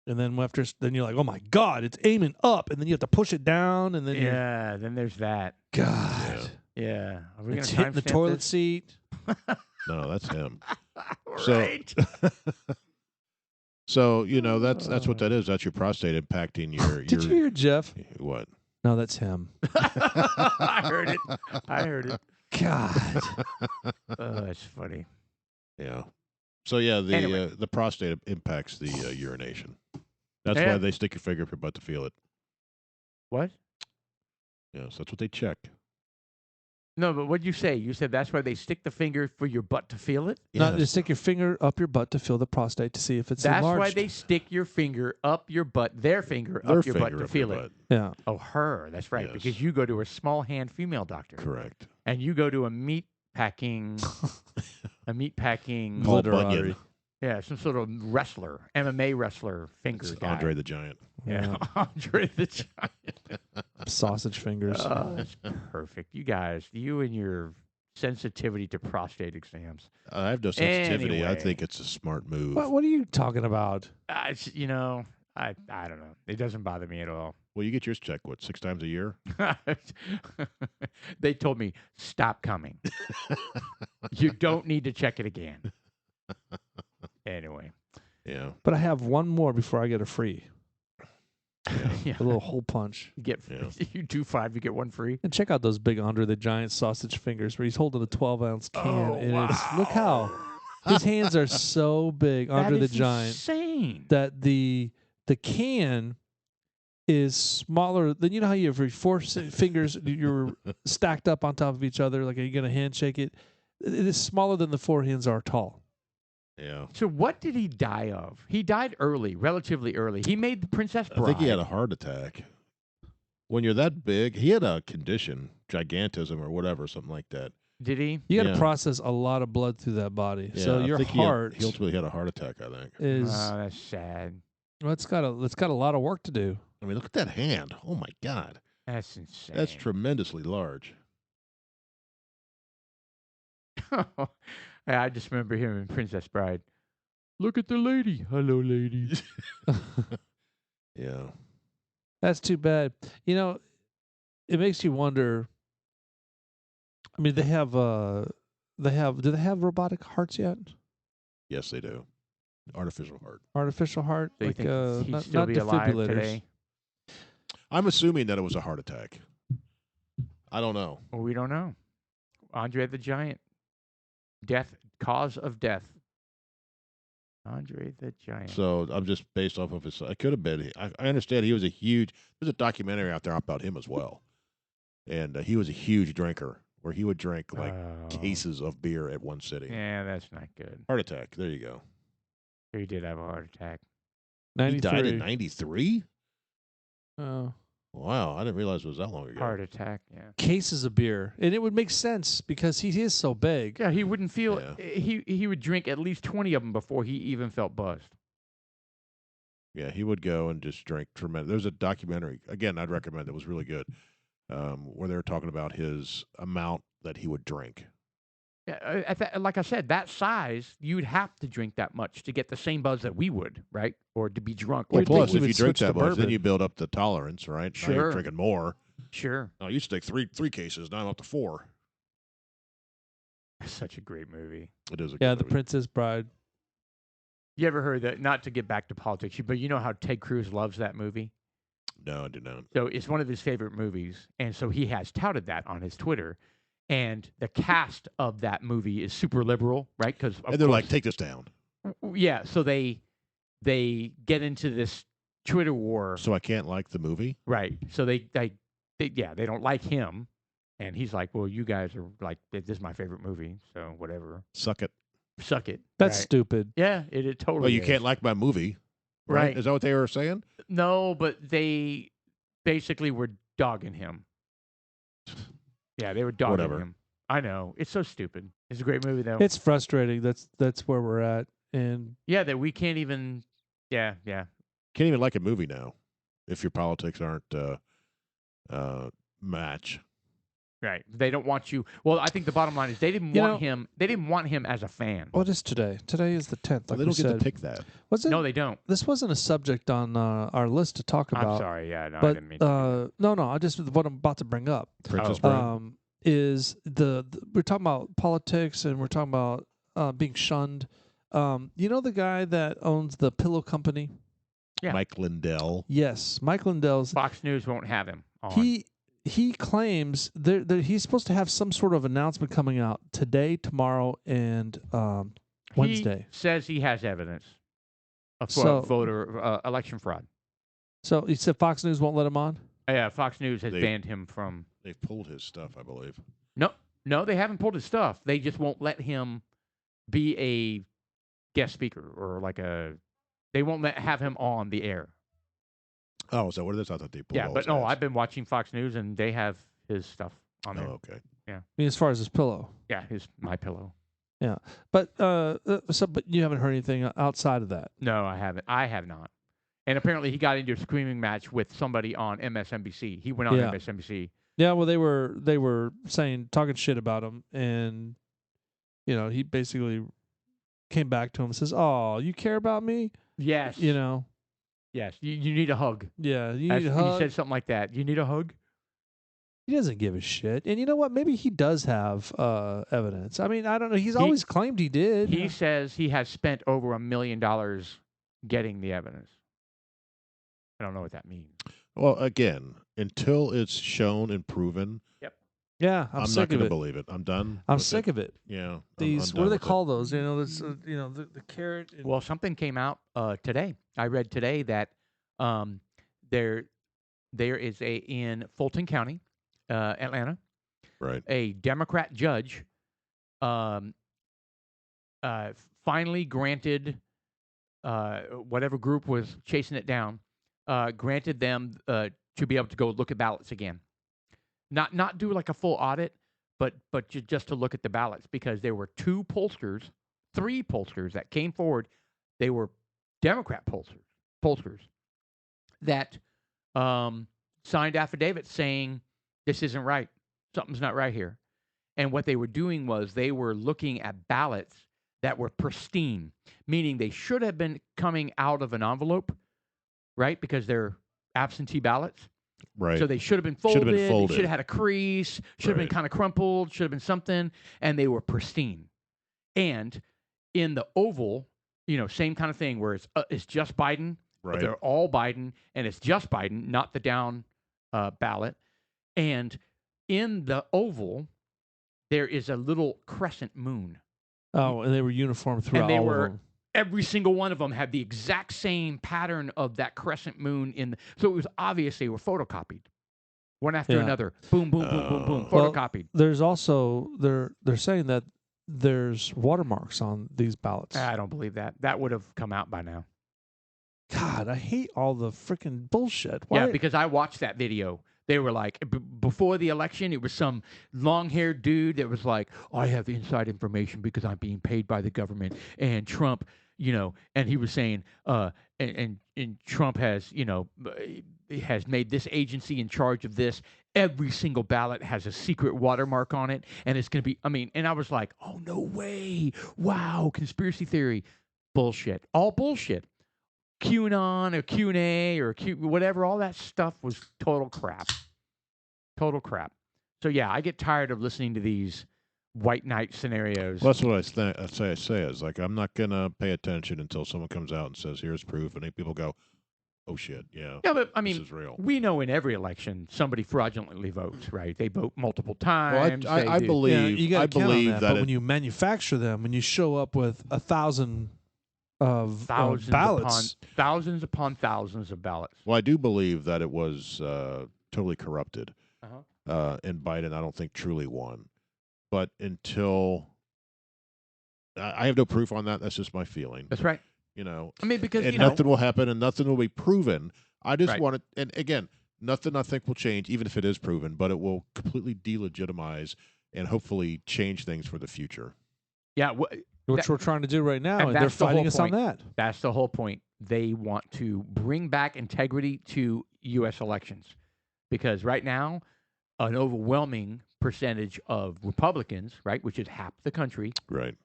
And then then you're like, oh my God, it's aiming up, and then you have to push it down, and then Yeah, then there's that. God, Yeah. Are we it's gonna hitting the timestamp toilet this? seat. No, that's him. So- Right. So that's what that is. That's your prostate impacting your. Did you hear Jeff? What? No, that's him. I heard it. God. Oh, that's funny. Yeah. So yeah, Anyway. the prostate impacts the urination. That's Yeah. why they stick your finger up your butt to feel it. What? Yes, that's what they check. No, but what'd you say? You said that's why they stick the finger for your butt to feel it? No, Yes. just stick your finger up your butt to feel the prostate to see if it's That's enlarged. why they stick your finger up your butt, their finger Their up your butt finger to up your feel it. butt. Yeah. Oh, her. That's right. Yes. Because you go to a small hand female doctor. Correct. And you go to a meat packing Paul Literary. Bunyan. yeah, some sort of wrestler, MMA wrestler finger It's guy. Andre the Giant. Yeah, Andre the Giant. Sausage fingers. Oh, that's perfect. You guys, you and your sensitivity to prostate exams. I have no sensitivity. I Anyway. think it's a smart move. What are you talking about? I don't know. It doesn't bother me at all. Well, you get yours checked, 6 times a year? They told me, stop coming. You don't need to check it again. Anyway. Yeah. But I have one more before I get a free. Yeah. A little hole punch. You get Yeah. you do 5, you get 1 free. And check out those big Andre the Giant sausage fingers where he's holding a 12-ounce can. Oh, And it's look how his hands are so big, Andre the Giant, insane. that the can is smaller than, you know how you have your 4 fingers you're stacked up on top of each other like you're gonna handshake it. It is smaller than the 4 hands are tall. Yeah. So what did he die of? He died early, relatively early. He made the Princess Bride. I think he had a heart attack. When you're that big, he had a condition, gigantism or whatever, something like that. Did he? You got to Yeah. process a lot of blood through that body. Yeah, So I your think heart he ultimately had a heart attack, I think. is Oh, that's sad. well, it's got a lot of work to do. I mean, look at that hand. Oh, my God. That's insane. That's tremendously large. I just remember him in Princess Bride. Look at the lady. Hello, lady. Yeah. That's too bad. You know, it makes you wonder. I mean, do they have robotic hearts yet? Yes, they do. Artificial heart. Artificial heart? So you like think he'd not, still not be alive defibrillators. today? I'm assuming that it was a heart attack. I don't know. Well, we don't know. Andre the Giant. Cause of death. Andre the Giant. So I'm just based off of his. I could have been. I understand he was a huge. There's a documentary out there about him as well, and he was a huge drinker, where he would drink like cases of beer at one sitting. Yeah, that's not good. Heart attack. There you go. He did have a heart attack. He died 93. in '93. Oh. Wow, I didn't realize it was that long ago. Heart attack, yeah. Cases of beer. And it would make sense because he is so big. Yeah, he wouldn't feel. Yeah. He would drink at least 20 of them before he even felt buzzed. Yeah, he would go and just drink tremendous. There's a documentary again. I'd recommend. It was really good, where they were talking about his amount that he would drink. Yeah, like I said, that size, you'd have to drink that much to get the same buzz that we would, right? Or to be drunk. Well, like think Plus, he if would you drink switch that to much, then bourbon. you build up the tolerance, right? Now Sure. you're drinking more. Sure. I used to take three cases. Now I'm up to 4. That's such a great movie. It is a Yeah, good The movie. Princess Bride. You ever heard that? Not to get back to politics, but you know how Ted Cruz loves that movie? No, I did not. So it's one of his favorite movies. And so he has touted that on his Twitter. And the cast of that movie is super liberal, right? Because And they're like, take this down. yeah. So they get into this Twitter war, So I can't like the movie? right? So they don't like him, and he's like, well, you guys are like, this is my favorite movie, so whatever, Suck it. suck it. That's right? stupid. Yeah, it totally. Well, you is. can't like my movie. Right. Is that what they were saying? No, but they basically were dogging him. Yeah, they were dogging Whatever. him. I know. It's so stupid. It's a great movie, though. It's frustrating. That's where we're at. And yeah, that we can't even. Yeah. Can't even like a movie now if your politics aren't match. Right. They don't want you. Well, I think the bottom line is they didn't You want know- him. They didn't want him as a fan. What is today? Today is the 10th. Like they we don't get said. to pick that. Was it? No, they don't. This wasn't a subject on our list to talk about. I'm sorry. Yeah, no, I But didn't mean to do that. no. I just what I'm about to bring up. Princess Oh. Bride. Is the we're talking about politics and we're talking about being shunned. You know the guy that owns the pillow company? Yeah. Mike Lindell. Yes, Mike Lindell's. Fox News won't have him on. He claims he's supposed to have some sort of announcement coming out today, tomorrow, and Wednesday. He says he has evidence of So- voter election fraud. So he said Fox News won't let him on. Yeah, Fox News has They- banned him from. They've pulled his stuff, I believe. No, they haven't pulled his stuff. They just won't let him be a guest speaker or like a. They won't have him on the air. Oh, is that what it is? I thought they pulled Yeah, all but his no, ads. I've been watching Fox News and they have his stuff on there. Oh, okay. I mean, as far as his pillow. Yeah, his My Pillow. But but you haven't heard anything outside of that. No, I haven't. I have not. And apparently, he got into a screaming match with somebody on MSNBC. He went on Yeah. MSNBC. Yeah, well, they were talking shit about him, and he basically came back to him and says, "Oh, you care about me?" Yes. Yes. You need a hug. Yeah, you That's- need a hug. He said something like that. You need a hug? He doesn't give a shit. And you know what? Maybe he does have evidence. I mean, I don't know. He's always claimed he did. He says he has spent over $1 million getting the evidence. I don't know what that means. Well, again, until it's shown and proven, yeah, I'm not sick going of to it. believe it. I'm done. I'm with sick it. of it. Yeah. These I'm what do done they with it. call those? This the carrot. And, Well, something came out today. I read today that there is in Fulton County, Atlanta, Right. a Democrat judge finally granted whatever group was chasing it down, granted them to be able to go look at ballots again. Not do like a full audit, but just to look at the ballots, because there were three pollsters that came forward. They were Democrat pollsters that signed affidavits saying this isn't right. Something's not right here. And what they were doing was they were looking at ballots that were pristine, meaning they should have been coming out of an envelope, right? Because they're absentee ballots. Right. So they should have been Should folded. have been folded. They should have had a crease. Should have been Right. kind of crumpled. Should have been something. And they were pristine. And in the oval, same kind of thing where it's just Biden. But Right. they're all Biden, and it's just Biden, not the down ballot. And in the oval, there is a little crescent moon. oh, and they were uniform throughout they all were- of them. Every single one of them had the exact same pattern of that crescent moon so it was obvious they were photocopied, one after Yeah. another. Boom, boom, boom, boom, boom, Well, photocopied. There's also they're saying that there's watermarks on these ballots. I don't believe that. That would have come out by now. God, I hate all the freaking bullshit. Why? Yeah, because I watched that video. They were like, before the election, it was some long-haired dude that was like, I have inside information because I'm being paid by the government. And Trump, and he was saying, and Trump has, has made this agency in charge of this. Every single ballot has a secret watermark on it. And it's going to be, and I was like, oh, no way. Wow, conspiracy theory. Bullshit. All bullshit. QAnon or Q&A or whatever, all that stuff was total crap. Total crap. So, yeah, I get tired of listening to these white knight scenarios. Well, that's what I say is like, I'm not going to pay attention until someone comes out and says, here's proof. And then people go, oh, shit, yeah. Yeah, but, this is real. we know in every election somebody fraudulently votes, right? They vote multiple Well, times. I they do. believe, you gotta I count on believe that. that But when you manufacture them, when you show up with 1,000 of ballots, thousands upon thousands of ballots. well, I do believe that it was totally corrupted. Uh-huh. And Biden, I don't think truly won. But until I have no proof on that. That's just my feeling. That's right. Because, and nothing will happen and nothing will be proven. I just Right. want it. And again, nothing I think will change, even if it is proven, but it will completely delegitimize and hopefully change things for the future. Yeah, which we're trying to do right now, and and they're that's the fighting whole us on point. that. That's the whole point. They want to bring back integrity to U.S. elections because right now, an overwhelming percentage of Republicans, right, which is half the country, Right.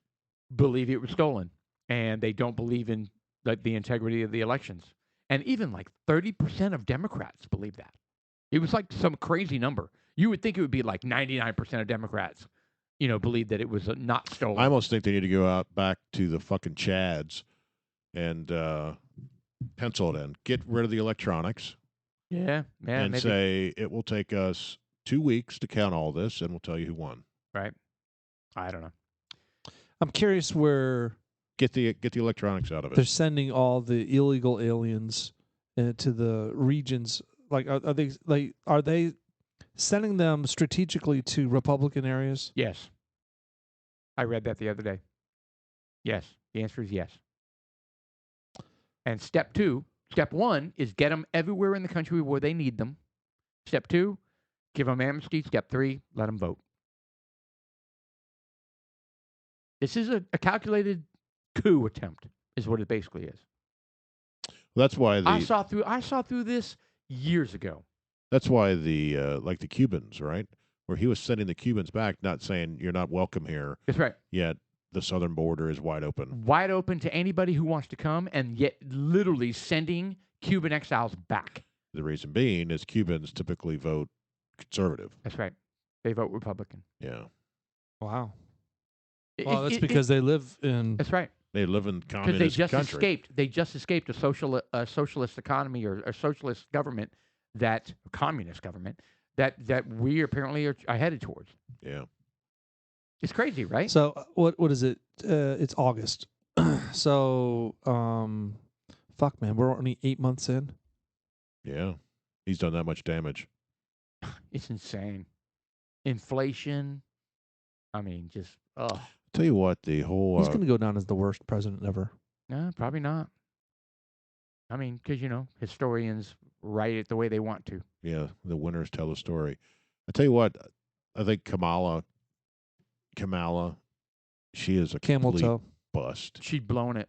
believe it was stolen, and they don't believe in the integrity of the elections. And even like 30% of Democrats believe that. It was like some crazy number. You would think it would be like 99% of Democrats, believe that it was not stolen. I almost think they need to go out back to the fucking Chads and pencil it in. Get rid of the electronics yeah, and maybe. say it will take us 2 weeks to count all this, and we'll tell you who won. Right. I don't know. I'm curious where Get the electronics out of they're it. sending all the illegal aliens to the regions. Like, are they sending them strategically to Republican areas? Yes. I read that the other day. Yes. The answer is yes. And step 1 is get them everywhere in the country where they need them. Step 2, give them amnesty. Step 3, let them vote. This is a calculated coup attempt, is what it basically is. That's why I saw through this years ago. That's why like the Cubans, right? Where he was sending the Cubans back, not saying you're not welcome here. That's right. Yet the southern border is wide open. Wide open to anybody who wants to come, and yet literally sending Cuban exiles back. The reason being is Cubans typically vote conservative. That's right. They vote Republican. Yeah. Wow. Well, that's because they live in. That's right. They live in Because communist they country. just escaped a socialist economy or a socialist government communist government that we apparently are headed towards. Yeah. It's crazy, right? So what is it? It's August. So fuck, man, we're only 8 months in. Yeah. He's done that much damage. It's insane. Inflation. I mean, just Tell you what, the whole He's going to go down as the worst president ever. no, probably not. I mean, because historians write it the way they want to. yeah, the winners tell the story. I tell you what, I think Kamala, she is a Camel complete toe. bust. She'd blown it.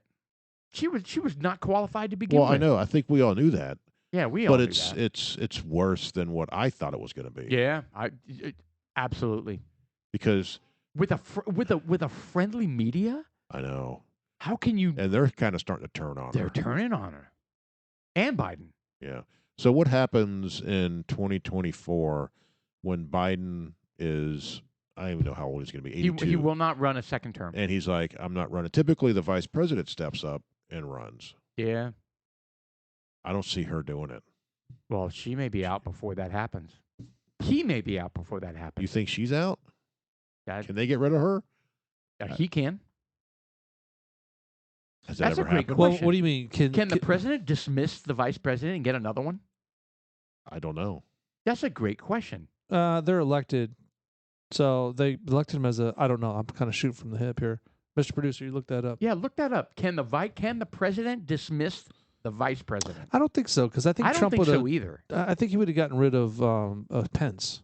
She was not qualified to begin Well, with. I know. I think we all knew that. Yeah, we all But knew that. it's worse than what I thought it was going to be. Yeah, absolutely. Because With a friendly media, I know, how can you? and they're kind of starting to turn on They're her. turning on her, and Biden. Yeah. So what happens in 2024 when Biden is? I don't even know how old he's going to be. 82. He will not run a second term. And he's like, I'm not running. Typically, the vice president steps up and runs. Yeah. I don't see her doing it. Well, she may be out before that happens. He may be out before that happens. You think she's out? That- Can they get rid of her? he can. Has that That's a ever great happened? Well, question. what do you mean? Can the president dismiss the vice president and get another one? I don't know. That's a great question. They're elected, so they elected him as a. I don't know. I'm kind of shooting from the hip here, Mr. Producer. You look that up. Yeah, look that up. Can the president dismiss the vice president? I don't think so because I think I don't Trump think would so have. either. I think he would have gotten rid of Pence.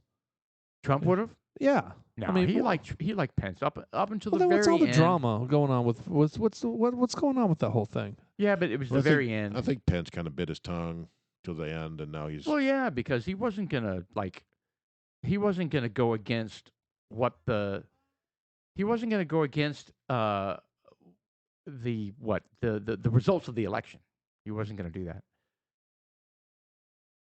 Trump would have. Yeah. No, I mean, he liked Pence up until Well, the then very what's all the end. drama going on with what's going on with that whole thing? Yeah, but it was Well, the very end. I think Pence kind of bit his tongue till the end, and now he's. Well, yeah, because he wasn't gonna go against he wasn't gonna go against the results of the election. He wasn't gonna do that.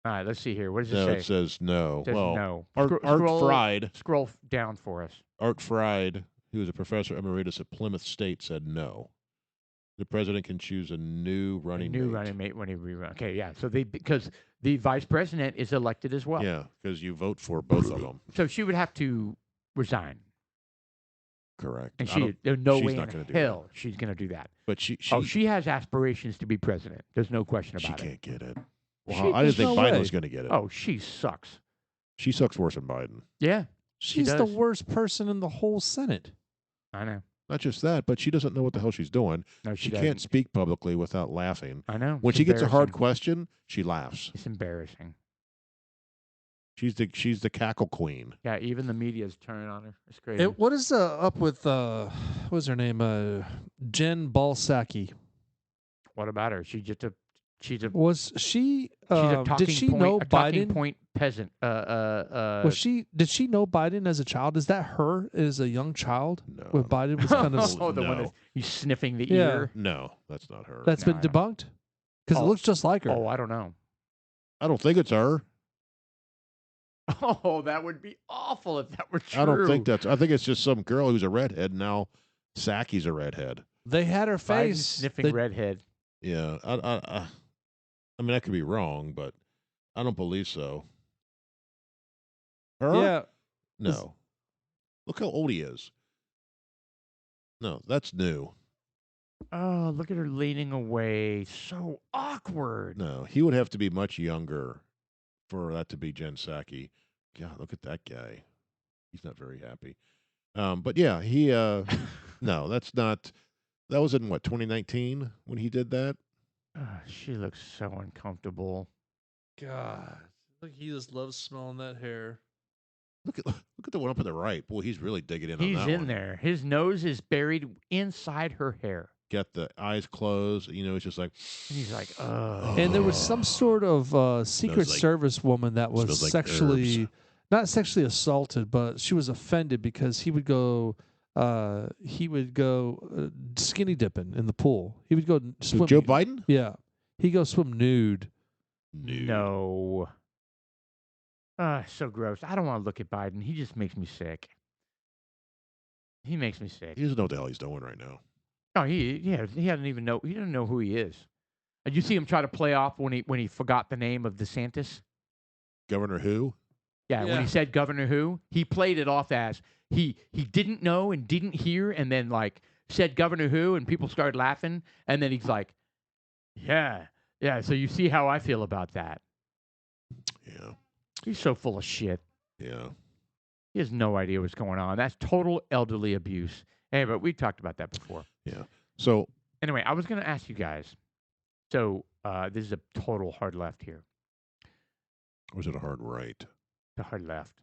All right, let's see here. What does it no, say? it says no. It says well, no. Art Fried, Scroll down for us. Art Fried, who is a professor emeritus at Plymouth State, said no. The president can choose a new running mate. When he rerun. Okay, yeah. So because the vice president is elected as well. Yeah, because you vote for both of them. So she would have to resign. Correct. And there's no she's way not in gonna do hell she's going to do that. But she has aspirations to be president. There's no question she about it. can't get it. She- Well, I didn't think there's no Biden way. was going to get it. Oh, she sucks. She sucks worse than Biden. Yeah, She's the does. worst person in the whole Senate. I know. Not just that, but she doesn't know what the hell she's doing. No, She doesn't. can't speak publicly without laughing. I know. When It's she gets a hard embarrassing. question, she laughs. It's embarrassing. She's the cackle queen. Yeah, even the media's turning on her. It's crazy. What is up with what's her name? Jen Balsacki. What about her? She just a She's a Was she? she's a talking Did she point, know a talking Biden? point peasant. Was she? Did she know Biden as a child? Is that her as a young child? No. When Biden was kind of. Oh, the one No. that's he's sniffing the Yeah. ear. No, that's not her. That's No, been I don't. debunked. Because Oh. it looks just like her. Oh, I don't know. I don't think it's her. Oh, that would be awful if that were true. I don't think that's. I think it's just some girl who's a redhead. Now, Saki's a redhead. They had her Biden face. sniffing redhead. Yeah. I mean, I could be wrong, but I don't believe so. Her? Yeah. No. Look how old he is. No, that's new. Oh, look at her leaning away. So awkward. No, he would have to be much younger for that to be Jen Psaki. God, look at that guy. He's not very happy. But yeah, he. No, that's not. That was in what 2019 when he did that. She looks so uncomfortable. God. Look, he just loves smelling that hair. Look at the one up on the right. Boy, he's really digging in. He's on that in one. there. His nose is buried inside her hair. Got the eyes closed. You know, it's just like. And he's like, oh. And there was some sort of Secret Smells like- Service woman that was smells like sexually, herbs. not sexually assaulted, but she was offended because he would go skinny dipping in the pool. He would go swim. Joe Biden? Yeah, he'd go swim nude. No. So gross. I don't want to look at Biden. He just makes me sick. He makes me sick. He doesn't know what the hell he's doing right now. Oh, he doesn't even know. He doesn't know who he is. And you see him try to play off when he forgot the name of DeSantis. Governor who? Yeah, when Yeah. he said Governor who, he played it off as he didn't know and didn't hear, and then like said Governor who, and people started laughing, and then he's like, yeah. So you see how I feel about that. Yeah. He's so full of shit. Yeah. He has no idea what's going on. That's total elderly abuse. Hey, but we talked about that before. Yeah. So Anyway, I was going to ask you guys. So this is a total hard left here. or was it a hard right? The hard left.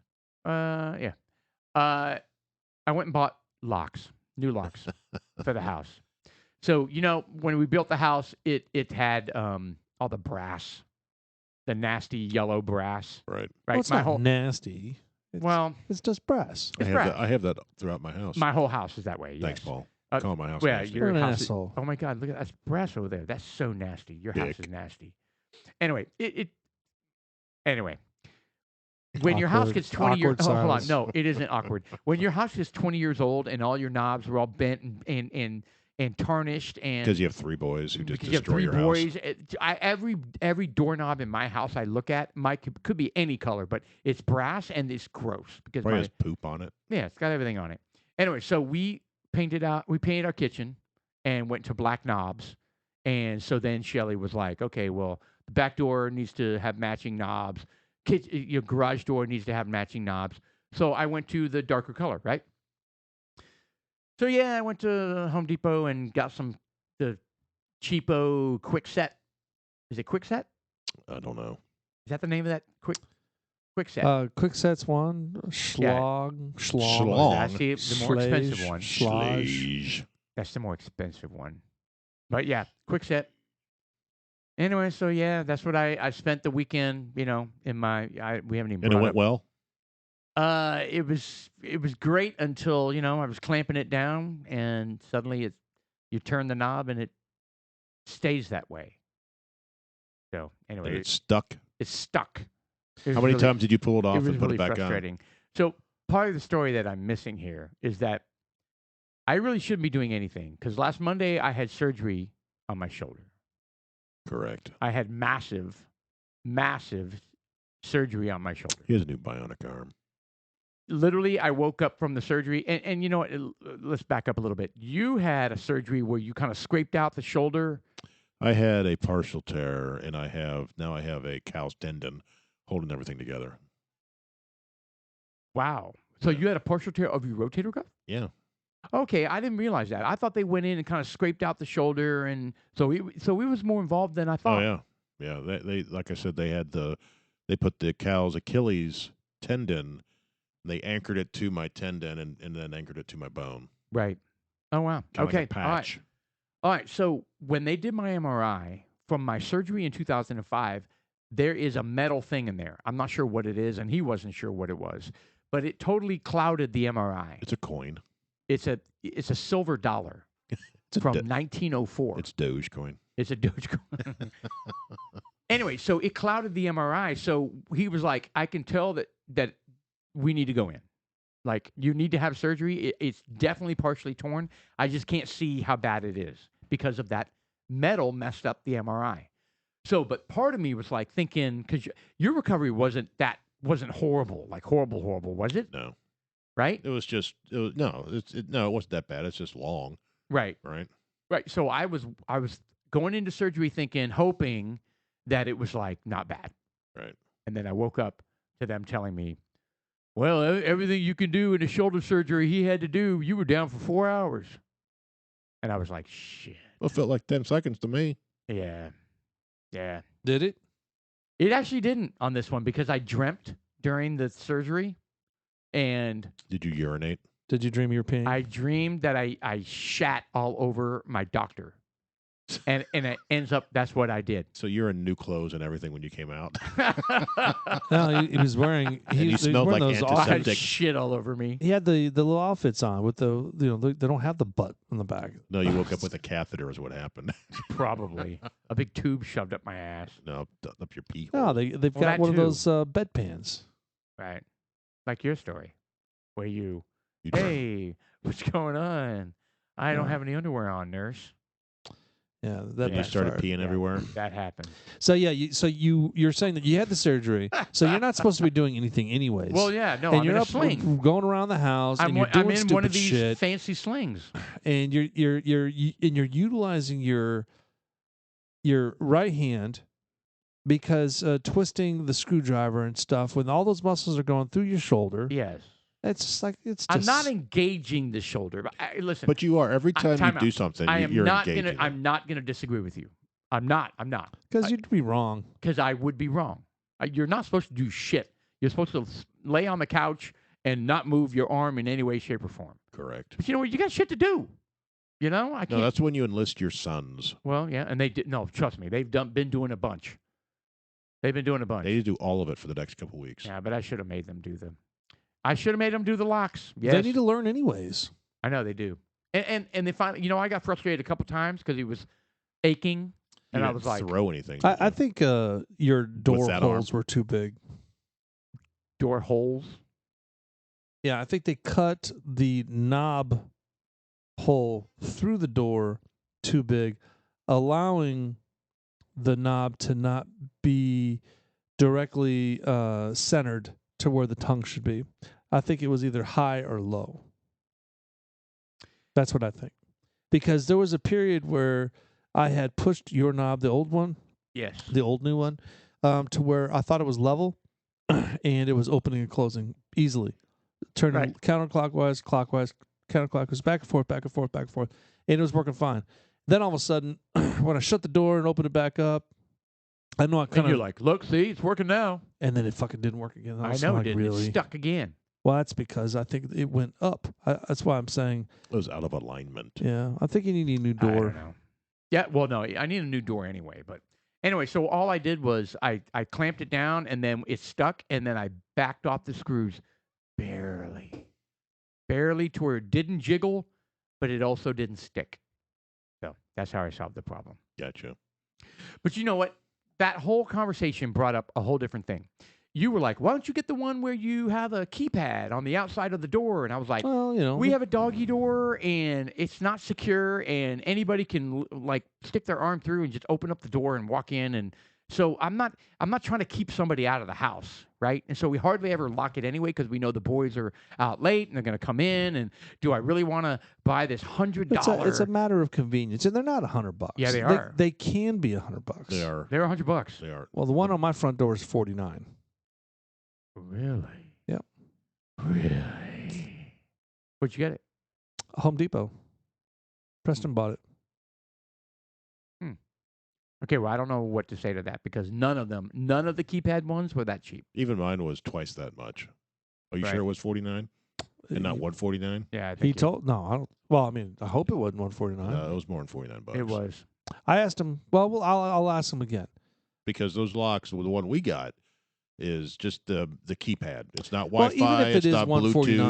Yeah. I went and bought locks, new locks for the house. So, you know, when we built the house, it had all the brass, the nasty yellow brass. Right. Right. Well, it's not nasty. It's just brass. It's brass. I have that throughout my house. My whole house is that way. Thanks, yes. Paul. Uh, Call my house. Yeah, nasty. your You're an house. asshole. Oh my God! Look at that's brass over there. That's so nasty. Your house Dick. is nasty. Anyway, Anyway, when your house Awkward- gets 20 years, awkward hold on, silence. no, it isn't awkward. When your house is 20 years old and all your knobs are all bent and tarnished and Because you have three boys who just because you have destroy three your house. boys, every doorknob in my house I look at could be any color, but it's brass and it's gross because Probably has poop on it. yeah, it's got everything on it. Anyway, so we painted our kitchen and went to black knobs. And so then Shelly was like, okay, well, the back door needs to have matching knobs. Your garage door needs to have matching knobs. So I went to the darker color, right? So yeah, I went to Home Depot and got the cheapo quick set. Is it quick set? I don't know. Is that the name of that quick set? Quickset's one. Schlong. Schlong. That's the more expensive one. Schlage. That's the more expensive one. But yeah, quick set. Anyway, so yeah, that's what I spent the weekend, you know, in my we haven't even And it brought went up. well? It was great until, you know, I was clamping it down and suddenly you turn the knob and it stays that way. So anyway, And it's stuck? it's stuck. How many times did you pull it off it was and put really it back frustrating. So part of the story that I'm missing here is that I really shouldn't be doing anything because last Monday I had surgery on my shoulder. on? Correct. I had massive surgery on my shoulder. He has a new bionic arm. Literally, I woke up from the surgery, and you know what? Let's back up a little bit. You had a surgery where you kind of scraped out the shoulder. I had a partial tear, and now I have a callus tendon holding everything together. Wow. So Yeah. you had a partial tear of your rotator cuff? Yeah. Okay, I didn't realize that. I thought they went in and kind of scraped out the shoulder, and so it was more involved than I thought. Oh yeah, yeah. They like I said, they put the callus Achilles tendon. And they anchored it to my tendon and then anchored it to my bone. Right. Oh wow. Kinda Okay. like a patch. All right. So when they did my MRI from my surgery in 2005, there is a metal thing in there. I'm not sure what it is, and he wasn't sure what it was, but it totally clouded the MRI. It's a coin. It's a silver dollar It's from 1904. It's Dogecoin. It's a Dogecoin. Anyway, so it clouded the MRI. So he was like, I can tell that we need to go in. Like, you need to have surgery. It's definitely partially torn. I just can't see how bad it is because of that metal messed up the MRI. So, but part of me was like thinking, because your recovery wasn't horrible, like horrible, was it? No. Right? It was just, no, it wasn't that bad. It's just long. Right. Right. Right. So I was going into surgery thinking, hoping that it was like not bad. Right. And then I woke up to them telling me, well, everything you can do in a shoulder surgery he had to do, you were down for 4 hours. And I was like, shit. Well, it felt like 10 seconds to me. Yeah. Yeah. Did it? It actually didn't on this one because I dreamt during the surgery. And Did you urinate? Did you dream you were peeing? I dreamed that I shat all over my doctor. And it ends up, that's what I did. So you're in new clothes and everything when you came out. No, he was wearing. And you smelled like those. I had antiseptic. shit all over me. He had the little outfits on with they don't have the butt on the back. No, you woke up with a catheter is what happened. Probably. A big tube shoved up my ass. No, up your pee No, hole. they've Well, got that one of too. those bedpans. Right. Like your story. Where you, You hey, what's going on? I don't Yeah. have any underwear on, nurse. Yeah, that and you started backfired. peeing everywhere. That happened. So yeah, you're saying that you had the surgery, so you're not supposed to be doing anything anyways. Well, yeah, no, and I'm you're in a up sling. going around the house, and you're doing I'm in stupid one of these shit, fancy slings. and you're utilizing your right hand because twisting the screwdriver and stuff when all those muscles are going through your shoulder. Yes. It's just like I'm not engaging the shoulder. But listen, But you are every time time you do out. something. I am you're not engaging. gonna. I'm not gonna disagree with you. I'm not. because you'd be wrong. Because I would be wrong. You're not supposed to do shit. You're supposed to lay on the couch and not move your arm in any way, shape, or form. Correct. But you know what? You got shit to do. You know, I No, can't. that's when you enlist your sons. Well, yeah, and they did. No, trust me, they've been doing a bunch. They've been doing a bunch. They do all of it for the next couple weeks. Yeah, but I should have made them do them. I should have made them do the locks. Yes, They need to learn anyways. I know they do. And they finally, you know, I got frustrated a couple times because he was aching, and You I didn't was like, throw anything. I did you? think your door that holes were too big. door holes. Yeah, I think they cut the knob hole through the door too big, allowing the knob to not be directly centered to where the tongue should be. I think it was either high or low. That's what I think. Because there was a period where I had pushed your knob, the old one, Yes. the old new one, to where I thought it was level and it was opening and closing easily. Turning Right. counterclockwise, clockwise, counterclockwise, back and forth, back and forth, back and forth. And it was working fine. Then all of a sudden, when I shut the door and opened it back up, I know I And kind you're of, like, look, see, it's working now. and then it fucking didn't work again. I was know, like, didn't really? it? Stuck again. Well, that's because I think it went up. That's why I'm saying, It was out of alignment. yeah, I think you need a new I door. don't know. Yeah, well, no, I need a new door anyway. But anyway, so all I did was I clamped it down, and then it stuck, and then I backed off the screws barely to where it didn't jiggle, but it also didn't stick. So that's how I solved the problem. Gotcha. But you know what? That whole conversation brought up a whole different thing. You were like, why don't you get the one where you have a keypad on the outside of the door? And I was like, Well, you know, we have a doggy door and it's not secure and anybody can like stick their arm through and just open up the door and walk in. And so I'm not trying to keep somebody out of the house, right? And so we hardly ever lock it anyway because we know the boys are out late and they're going to come in. And do I really want to buy this $100? it's a matter of convenience, and they're not $100. Yeah, they are. They can be $100. They are. They're $100. They are. Well, the one on my front door is $49. Really? Yep. Really? Where'd you get it? Home Depot. Preston bought it. Okay, well, I don't know what to say to that because none of the keypad ones were that cheap. Even mine was twice that much. Are you Right. sure it was 49 and not 149? Yeah, I He think told no. I don't. Well, I mean, I hope it wasn't $149. No, it was more than $49. it was. I asked him. Well, I'll ask him again. Because those locks, the one we got, is just the keypad. It's not Well, Wi-Fi. even if it it's is not Bluetooth $149,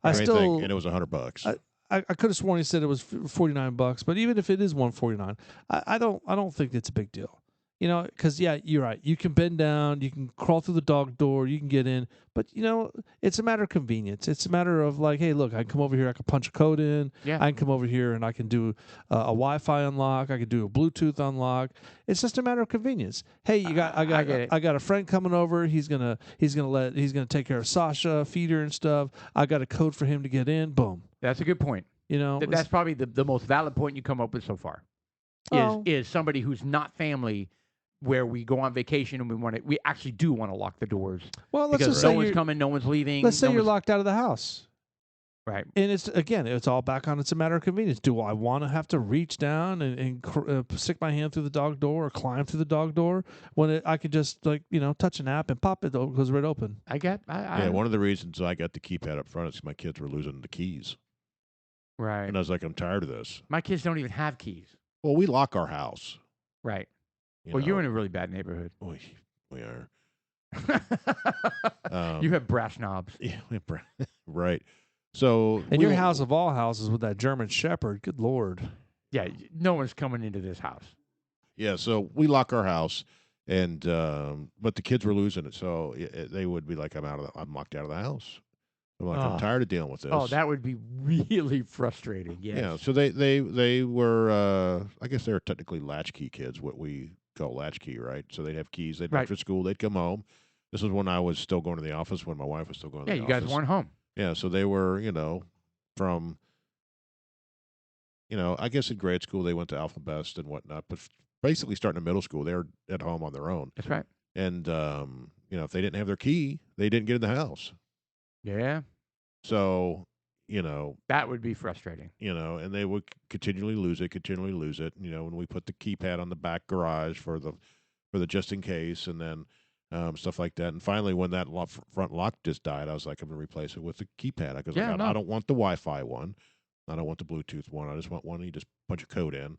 I or anything, still and it was $100. I could have sworn he said it was $49, but even if it is $149, I don't think it's a big deal. You know, because yeah, you're right. You can bend down, you can crawl through the dog door, you can get in, but you know, it's a matter of convenience. It's a matter of like, hey, look, I can come over here, I can punch a code in. Yeah. I can come over here and I can do a Wi-Fi unlock. I can do a Bluetooth unlock. It's just a matter of convenience. Hey, I got a friend coming over. He's gonna take care of Sasha, feed her and stuff. I got a code for him to get in. Boom. That's a good point. You know, That's probably the most valid point you come up with so far. Is somebody who's not family, where we go on vacation and we actually do want to lock the doors. Well, let's because just no say one's coming, no one's leaving. Let's say you're locked out of the house. Right. And it's all back on. It's a matter of convenience. Do I want to have to reach down and stick my hand through the dog door or climb through the dog door when I could just touch an app and pop it goes right open? One of the reasons I got the keypad up front is my kids were losing the keys. Right. And I was like, I'm tired of this. My kids don't even have keys. Well, we lock our house. Right. You're in a really bad neighborhood. We are. You have brass knobs. Yeah, right. So and your house of all houses with that German Shepherd, good Lord. Yeah, no one's coming into this house. Yeah, so we lock our house, and but the kids were losing it, so they would be like, I'm locked out of the house. I'm like, I'm tired of dealing with this. Oh, that would be really frustrating. Yes. Yeah. So they were I guess they were technically latchkey kids, what we call latchkey, right? So they'd have keys. They'd after school. They'd come home. This was when I was still going to the office. When my wife was still going to the office. Yeah, you guys weren't home. Yeah. So they were, from, I guess in grade school they went to Alpha Best and whatnot, but basically starting in middle school, they were at home on their own. That's right. And if they didn't have their key, they didn't get in the house. Yeah. So, that would be frustrating. And they would continually lose it. When we put the keypad on the back garage for the just in case, and then stuff like that. And finally, when that front lock just died, I was like, I'm going to replace it with the keypad. Because I don't want the Wi-Fi one. I don't want the Bluetooth one. I just want one you just punch a code in.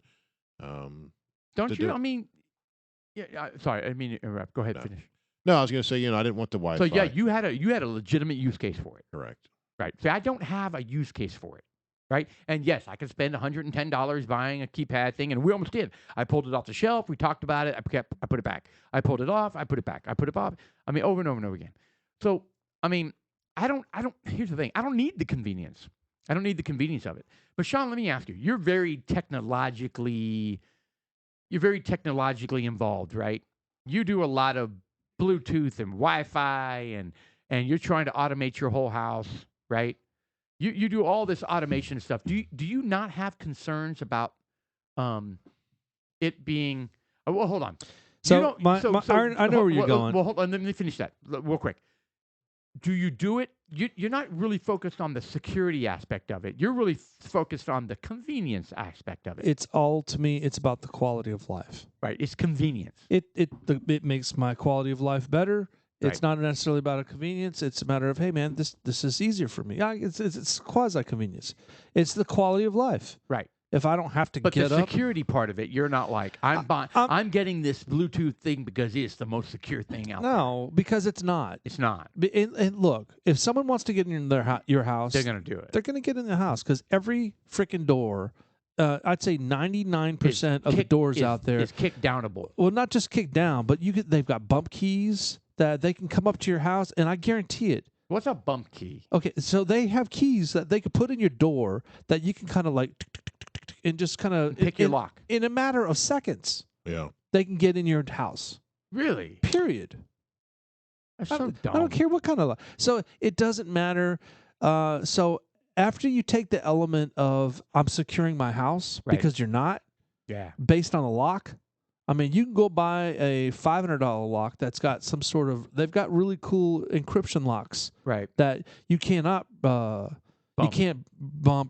Don't you? I mean, sorry, I mean interrupt. Go ahead, finish. No, I was going to say, I didn't want the Wi-Fi. So yeah, you had a legitimate use case for it. Correct. Right. So I don't have a use case for it. Right. And yes, I could spend $110 buying a keypad thing, and we almost did. I pulled it off the shelf. We talked about it. I put it back. I pulled it off. I put it back. I put it off. I mean, over and over and over again. So I mean, I don't. Here's the thing. I don't need the convenience. I don't need the convenience of it. But Sean, let me ask you. You're very technologically involved, right? You do a lot of Bluetooth and Wi-Fi, and you're trying to automate your whole house, right? You do all this automation stuff. Do you not have concerns about it being? Well, hold on. So, I know where you're going. Well, hold on. Let me finish that real quick. Do you do it? You're not really focused on the security aspect of it. You're really focused on the convenience aspect of it. It's all, to me, it's about the quality of life. Right. It's convenience. It makes my quality of life better. It's not necessarily about a convenience. It's a matter of, hey, man, this is easier for me. It's quasi-convenience. It's the quality of life. Right. If I don't have to get up. But the security part of it, you're not like, I'm getting this Bluetooth thing because it's the most secure thing out there. No, because it's not. It's not. And look, if someone wants to get in your house, they're going to do it. They're going to get in the house because every freaking door, I'd say 99% of the doors out there is kick downable. Well, not just kick down, but they've got bump keys that they can come up to your house, and I guarantee it. What's a bump key? Okay, so they have keys that they could put in your door that you can kind of like and just kind of pick your lock in a matter of seconds. Yeah, they can get in your house. Really? Period. That's so dumb. I don't care what kind of lock. So it doesn't matter. So after you take the element of I'm securing my house because you're not, based on a lock. I mean, you can go buy a $500 lock that's got some sort of. They've got really cool encryption locks, right? That you cannot, you can't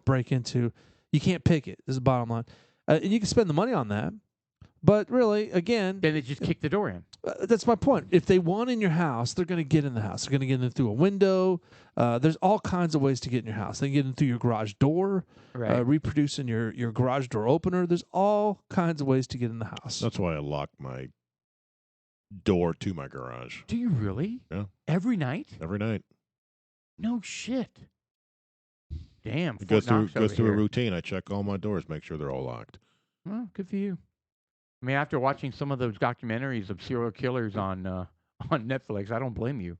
break into. You can't pick it. This is the bottom line, and you can spend the money on that. But really, again, Then they just kick the door in. that's my point. If they want in your house, they're going to get in the house. They're going to get in through a window. There's all kinds of ways to get in your house. They can get in through your garage door, Right. reproducing your garage door opener. There's all kinds of ways to get in the house. That's why I lock my door to my garage Do you really? Yeah. Every night? every night. No shit. Damn. Go Fort through Knox go over through a here. routine. I check all my doors, make sure they're all locked. Well, good for you. I mean, after watching some of those documentaries of serial killers on Netflix, I don't blame you.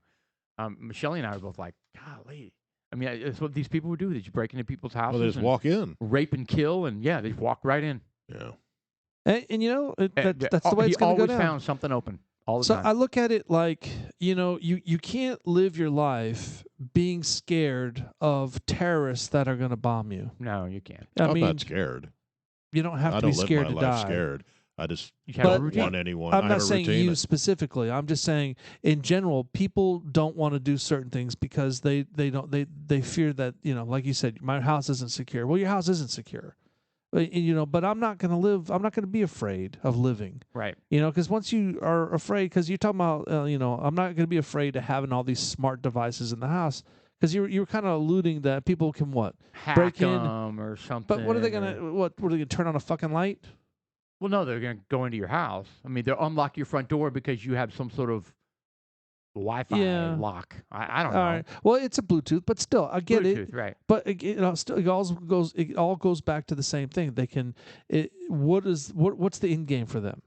Michelle and I were both like, golly. I mean, it's what these people would do. They just break into people's houses Well, they just and walk in. rape and kill, and yeah, they just walk right in. Yeah. And you know, that's the way He it's going to go always down. found something open all the So time. I look at it like, you can't live your life being scared of terrorists that are going to bomb you. No, you can't. I I'm mean, not scared. you don't have I to be don't live scared my to life die. scared. I just You have a don't routine. want anyone. I'm I not have a saying routine you that- specifically. I'm just saying in general, people don't want to do certain things because they fear that, like you said, my house isn't secure. Well, your house isn't secure. But I'm not going to be afraid of living. Right. Because once you are afraid, because you're talking about, I'm not going to be afraid of having all these smart devices in the house, because you're kind of alluding that people can Hack break in. them or something. But what are they or- going to, what are they going to turn on a fucking light? Well, no, they're going to go into your house. I mean, they'll unlock your front door because you have some sort of Wi-Fi Yeah. lock. I don't All know. right. Well, it's a Bluetooth, but still, I get it. Bluetooth, right. But still, it all goes back to the same thing. They can. What's the end game for them?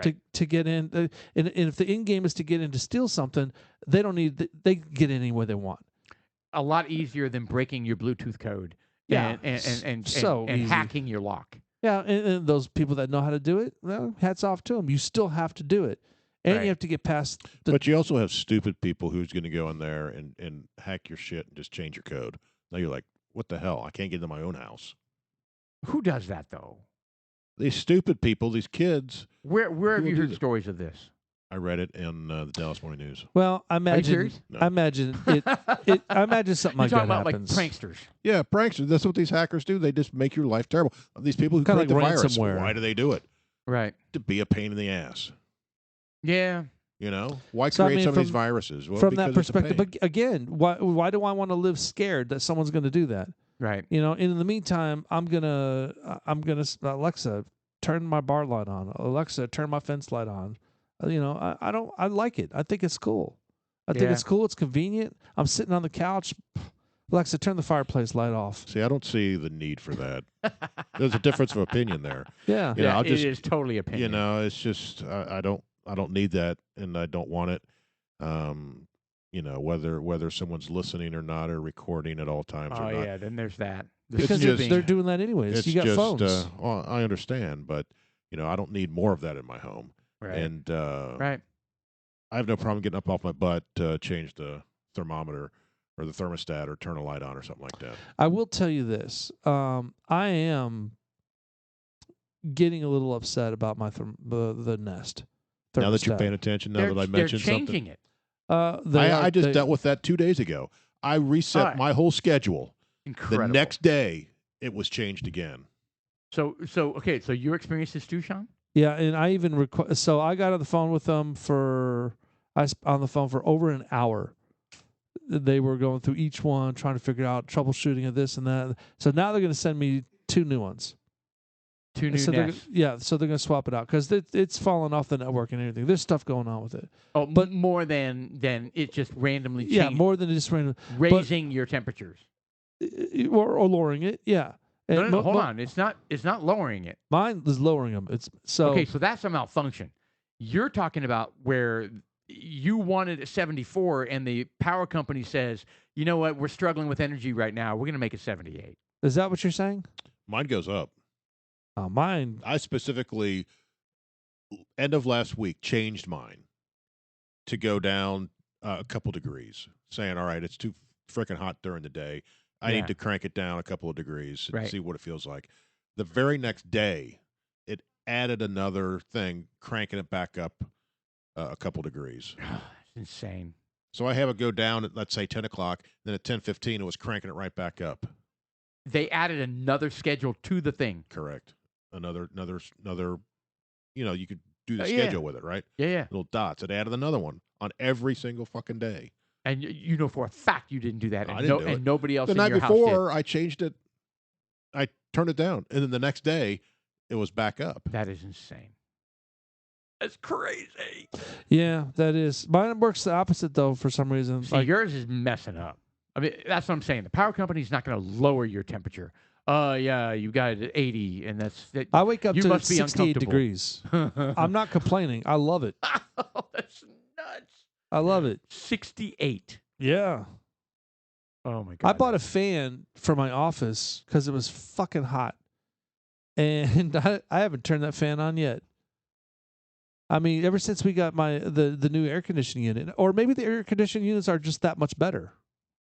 Right. To get in, and if the end game is to get in to steal something, they don't need. They can get in any way they want. A lot easier than breaking your Bluetooth code. Yeah, and so easy. hacking your lock. Yeah, and those people that know how to do it, well, hats off to them. You still have to do it, and Right. you have to get past. The, But you also have stupid people who's going to go in there and hack your shit and just change your code. Now you're like, what the hell? I can't get into my own house. Who does that though? These stupid people, these kids. Where have will you do heard that. stories of this? I read it in the Dallas Morning News. well, I Are you imagine. serious? No. I imagine it. I imagine something You're like talking that about happens. like pranksters. Yeah, pranksters. That's what these hackers do. They just make your life terrible. These people who Kinda create like the virus, ransomware. why do they do it? Right. To be a pain in the ass. Yeah. Why So, I create mean, some of these from- viruses? Well, From that because it's a perspective, pain. but again, why do I want to live scared that someone's going to do that? Right. And in the meantime, I'm gonna Alexa, turn my bar light on. Alexa, turn my fence light on. I like it. I think it's cool. I think Yeah. it's cool. It's convenient. I'm sitting on the couch. Alexa, turn the fireplace light off. See, I don't see the need for that. There's a difference of opinion there. Yeah. You know, I'll just- it is totally opinion. It's just I don't need that, and I don't want it. Whether someone's listening or not, or recording at all times Oh or not. yeah. Then there's that. It's Because just- they're doing that anyways. It's You got just, phones. well, I understand, but I don't need more of that in my home. Right. And right. I have no problem getting up off my butt to change the thermometer or the thermostat or turn a light on or something like that. I will tell you this. I am getting a little upset about my the Nest. Now that you're thermostat. paying attention, now that I they're mentioned changing something, it. I just dealt with that 2 days ago. I reset Alright. my whole schedule. Incredible. The next day, it was changed again. So okay. So your experience is too, Sean? Yeah, and I even so I got on the phone with them on the phone for over an hour. They were going through each one, trying to figure out troubleshooting of this and that. So now they're going to send me 2 new ones. 2 new so Nests. so they're going to swap it out because it's falling off the network and everything. There's stuff going on with it. Oh, but- more than it just randomly Yeah, changed, more than just random raising your temperatures. or lowering it. Yeah. No, And no, hold on. It's not lowering it. Mine is lowering them. It's so Okay, so that's a malfunction. You're talking about where you wanted a 74 and the power company says, you know what, we're struggling with energy right now. We're going to make it 78. Is that what you're saying? Mine goes up. Mine. I specifically, end of last week, changed mine to go down a couple degrees, saying, all right, it's too freaking hot during the day. I Yeah. need to crank it down a couple of degrees and Right. see what it feels like. The very next day, it added another thing, cranking it back up a couple degrees. It's insane. So I have it go down at, let's say, 10 o'clock. Then at 10:15, it was cranking it right back up. They added another schedule to the thing. Correct. Another you could do the Yeah. schedule with it, right? Yeah. Little dots. It added another one on every single fucking day. And you know for a fact you didn't do that, I and didn't do it. and nobody else The in night your house did. before, I changed it. I turned it down, and then the next day, it was back up. That is insane. That's crazy. Yeah, that is. Mine works the opposite though. For some reason, See, yours is messing up. I mean, that's what I'm saying. The power company's not going to lower your temperature. Yeah, you got it at 80, and that. I wake up you to must be 68 uncomfortable. degrees. I'm not complaining. I love it. Oh, that's nuts. I love it. 68. Yeah. Oh my god. I bought a fan for my office because it was fucking hot, and I haven't turned that fan on yet. I mean, ever since we got the new air conditioning unit, or maybe the air conditioning units are just that much better.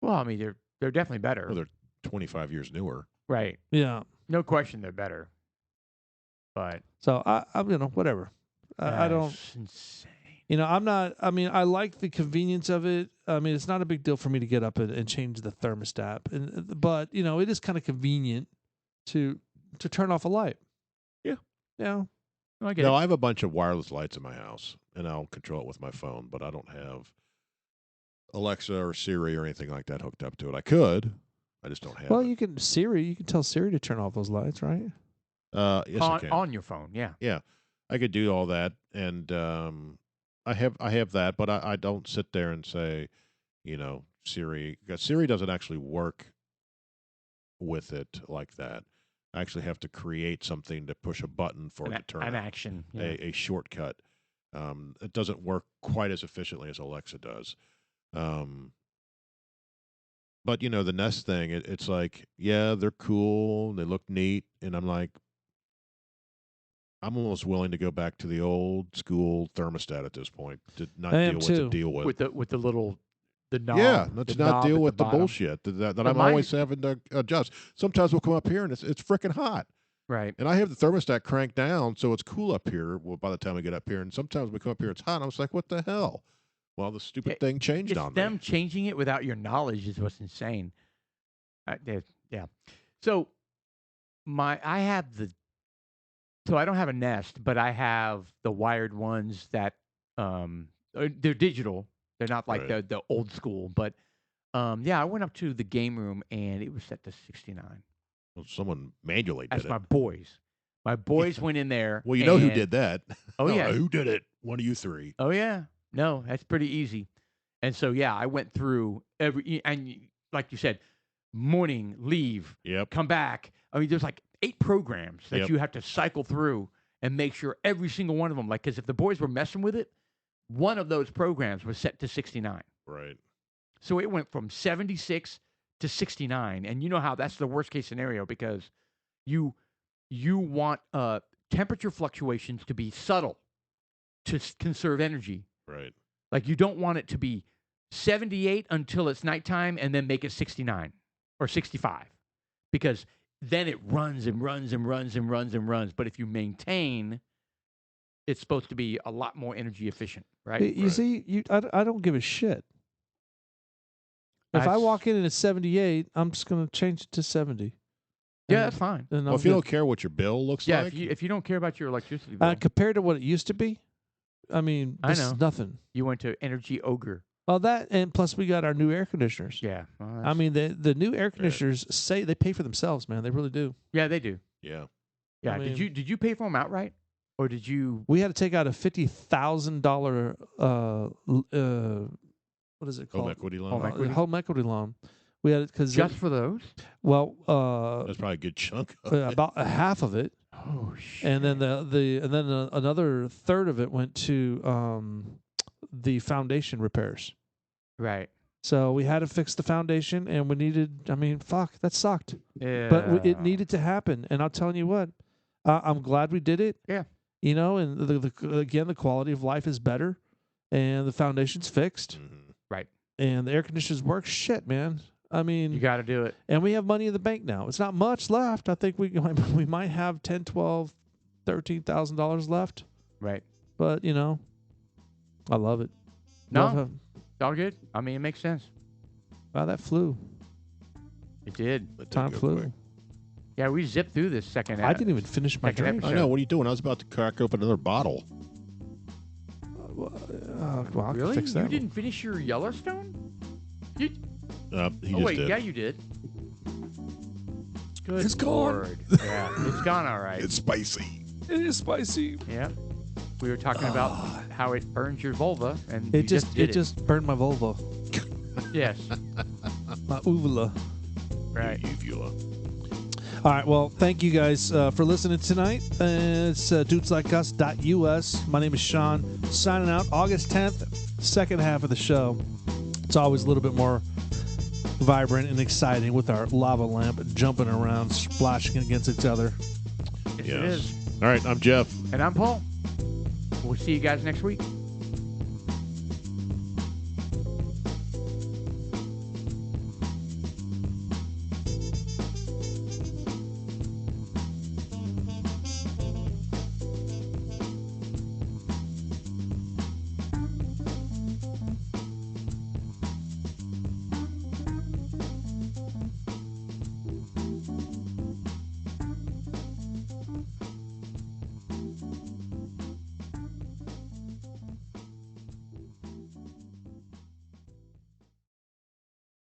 Well, I mean, they're definitely better. Well, they're 25 years newer. Right. Yeah. No question, they're better. But So I'm whatever. I don't. that's insane. I'm not. I mean, I like the convenience of it. I mean, it's not a big deal for me to get up and change the thermostat, but it is kind of convenient to turn off a light. Yeah. Yeah. I get No, it. I have a bunch of wireless lights in my house, and I'll control it with my phone, but I don't have Alexa or Siri or anything like that hooked up to it. I could. I just don't have Well, it. you can tell Siri to turn off those lights, right? Yes, I can. On your phone, yeah. Yeah, I could do all that, and I have that, but I don't sit there and say, Siri. 'Cause Siri doesn't actually work with it like that. I actually have to create something to push a button for it to turn An on. action. Yeah. A shortcut. It doesn't work quite as efficiently as Alexa does. But the Nest thing, it's like, yeah, they're cool, they look neat, and I'm like, I'm almost willing to go back to the old school thermostat at this point to not I am deal with too. to deal with. With the little knob. Yeah, let's the not knob deal at with the bottom. bullshit that But I'm mine- always having to adjust. Sometimes we'll come up here and it's freaking hot. Right. And I have the thermostat cranked down so it's cool up here. Well, by the time we get up here, and sometimes we come up here, it's hot. And I was like, "What the hell?" Well, the stupid thing changed It's on them me. changing it without your knowledge is what's insane. Yeah. So I don't have a Nest, but I have the wired ones that they're digital. They're not like Right. the old school. But I went up to the game room and it was set to 69. Well, someone manually did That's it. my boys. My boys went in there. Well, you know who and- did that? Oh, yeah. Who did it? One of you three. Oh yeah, no, that's pretty easy. And so I went through like you said, morning, leave, Yep. come back. I mean, there's like 8 programs that Yep. you have to cycle through and make sure every single one of them. Like, because if the boys were messing with it, one of those programs was set to 69. Right. So it went from 76 to 69, and you know how that's the worst case scenario because you want temperature fluctuations to be subtle to conserve energy. Right. Like you don't want it to be 78 until it's nighttime and then make it 69 or 65 because then it runs and runs and runs and runs and runs. But if you maintain, it's supposed to be a lot more energy efficient, right? You see, I don't give a shit. If I That's- walk in and it's 78, I'm just going to change it to 70. Yeah, And- that's fine. and Well, I'm if you good. don't care what your bill looks Yeah, like, if you don't care about your electricity bill, Compared to what it used to be, I mean, I this know. is nothing. you went to Energy Ogre. Well, that and plus we got our new air conditioners. Yeah, well, I that's- mean, the new air conditioners say they pay for themselves, man. They really do. yeah, they do. yeah. Yeah, I mean- did you pay for them outright, or did you? We had to take out a $50,000 what is it called? Home equity loan. Home equity? Home equity loan. We had it because Just for those? That's probably a good chunk of it. about a half of it, Oh shit! and then another third of it went to the foundation repairs. right. So we had to fix the foundation, and we needed. I mean, fuck, that sucked. Yeah. But it needed to happen, and I'll tell you what, I'm glad we did it. Yeah. And again, the quality of life is better, and the foundation's fixed, Mhm. and the air conditioners work. Shit, man. I mean, You got to do it. and we have money in the bank now. It's not much left. I think we might have $10,000, $12,000, $13,000 left. Right. But I love it. No. Love how- It's all good. I mean, it makes sense. wow, that flew. It did. That did Time go flew. quick. Yeah, we zipped through this second. I didn't even finish my second drink. episode. I know. What are you doing? I was about to crack open another bottle. Well, I can Really? fix that. You didn't finish your Yellowstone? You, He oh just wait, did. yeah, you did. Good It's gone. Lord. Yeah, it's gone all right. It's spicy. It is spicy. Yeah. We were talking about how it burns your vulva, and you It just did it just burned my vulva, yes, my uvula. right. Uvula. All right. Well, thank you guys for listening tonight. It's dudeslikeus.us. My name is Sean. Signing out August 10th, second half of the show. It's always a little bit more vibrant and exciting with our lava lamp jumping around, splashing against each other. Yes, Yes. it is. All right. I'm Jeff. And I'm Paul. We'll see you guys next week.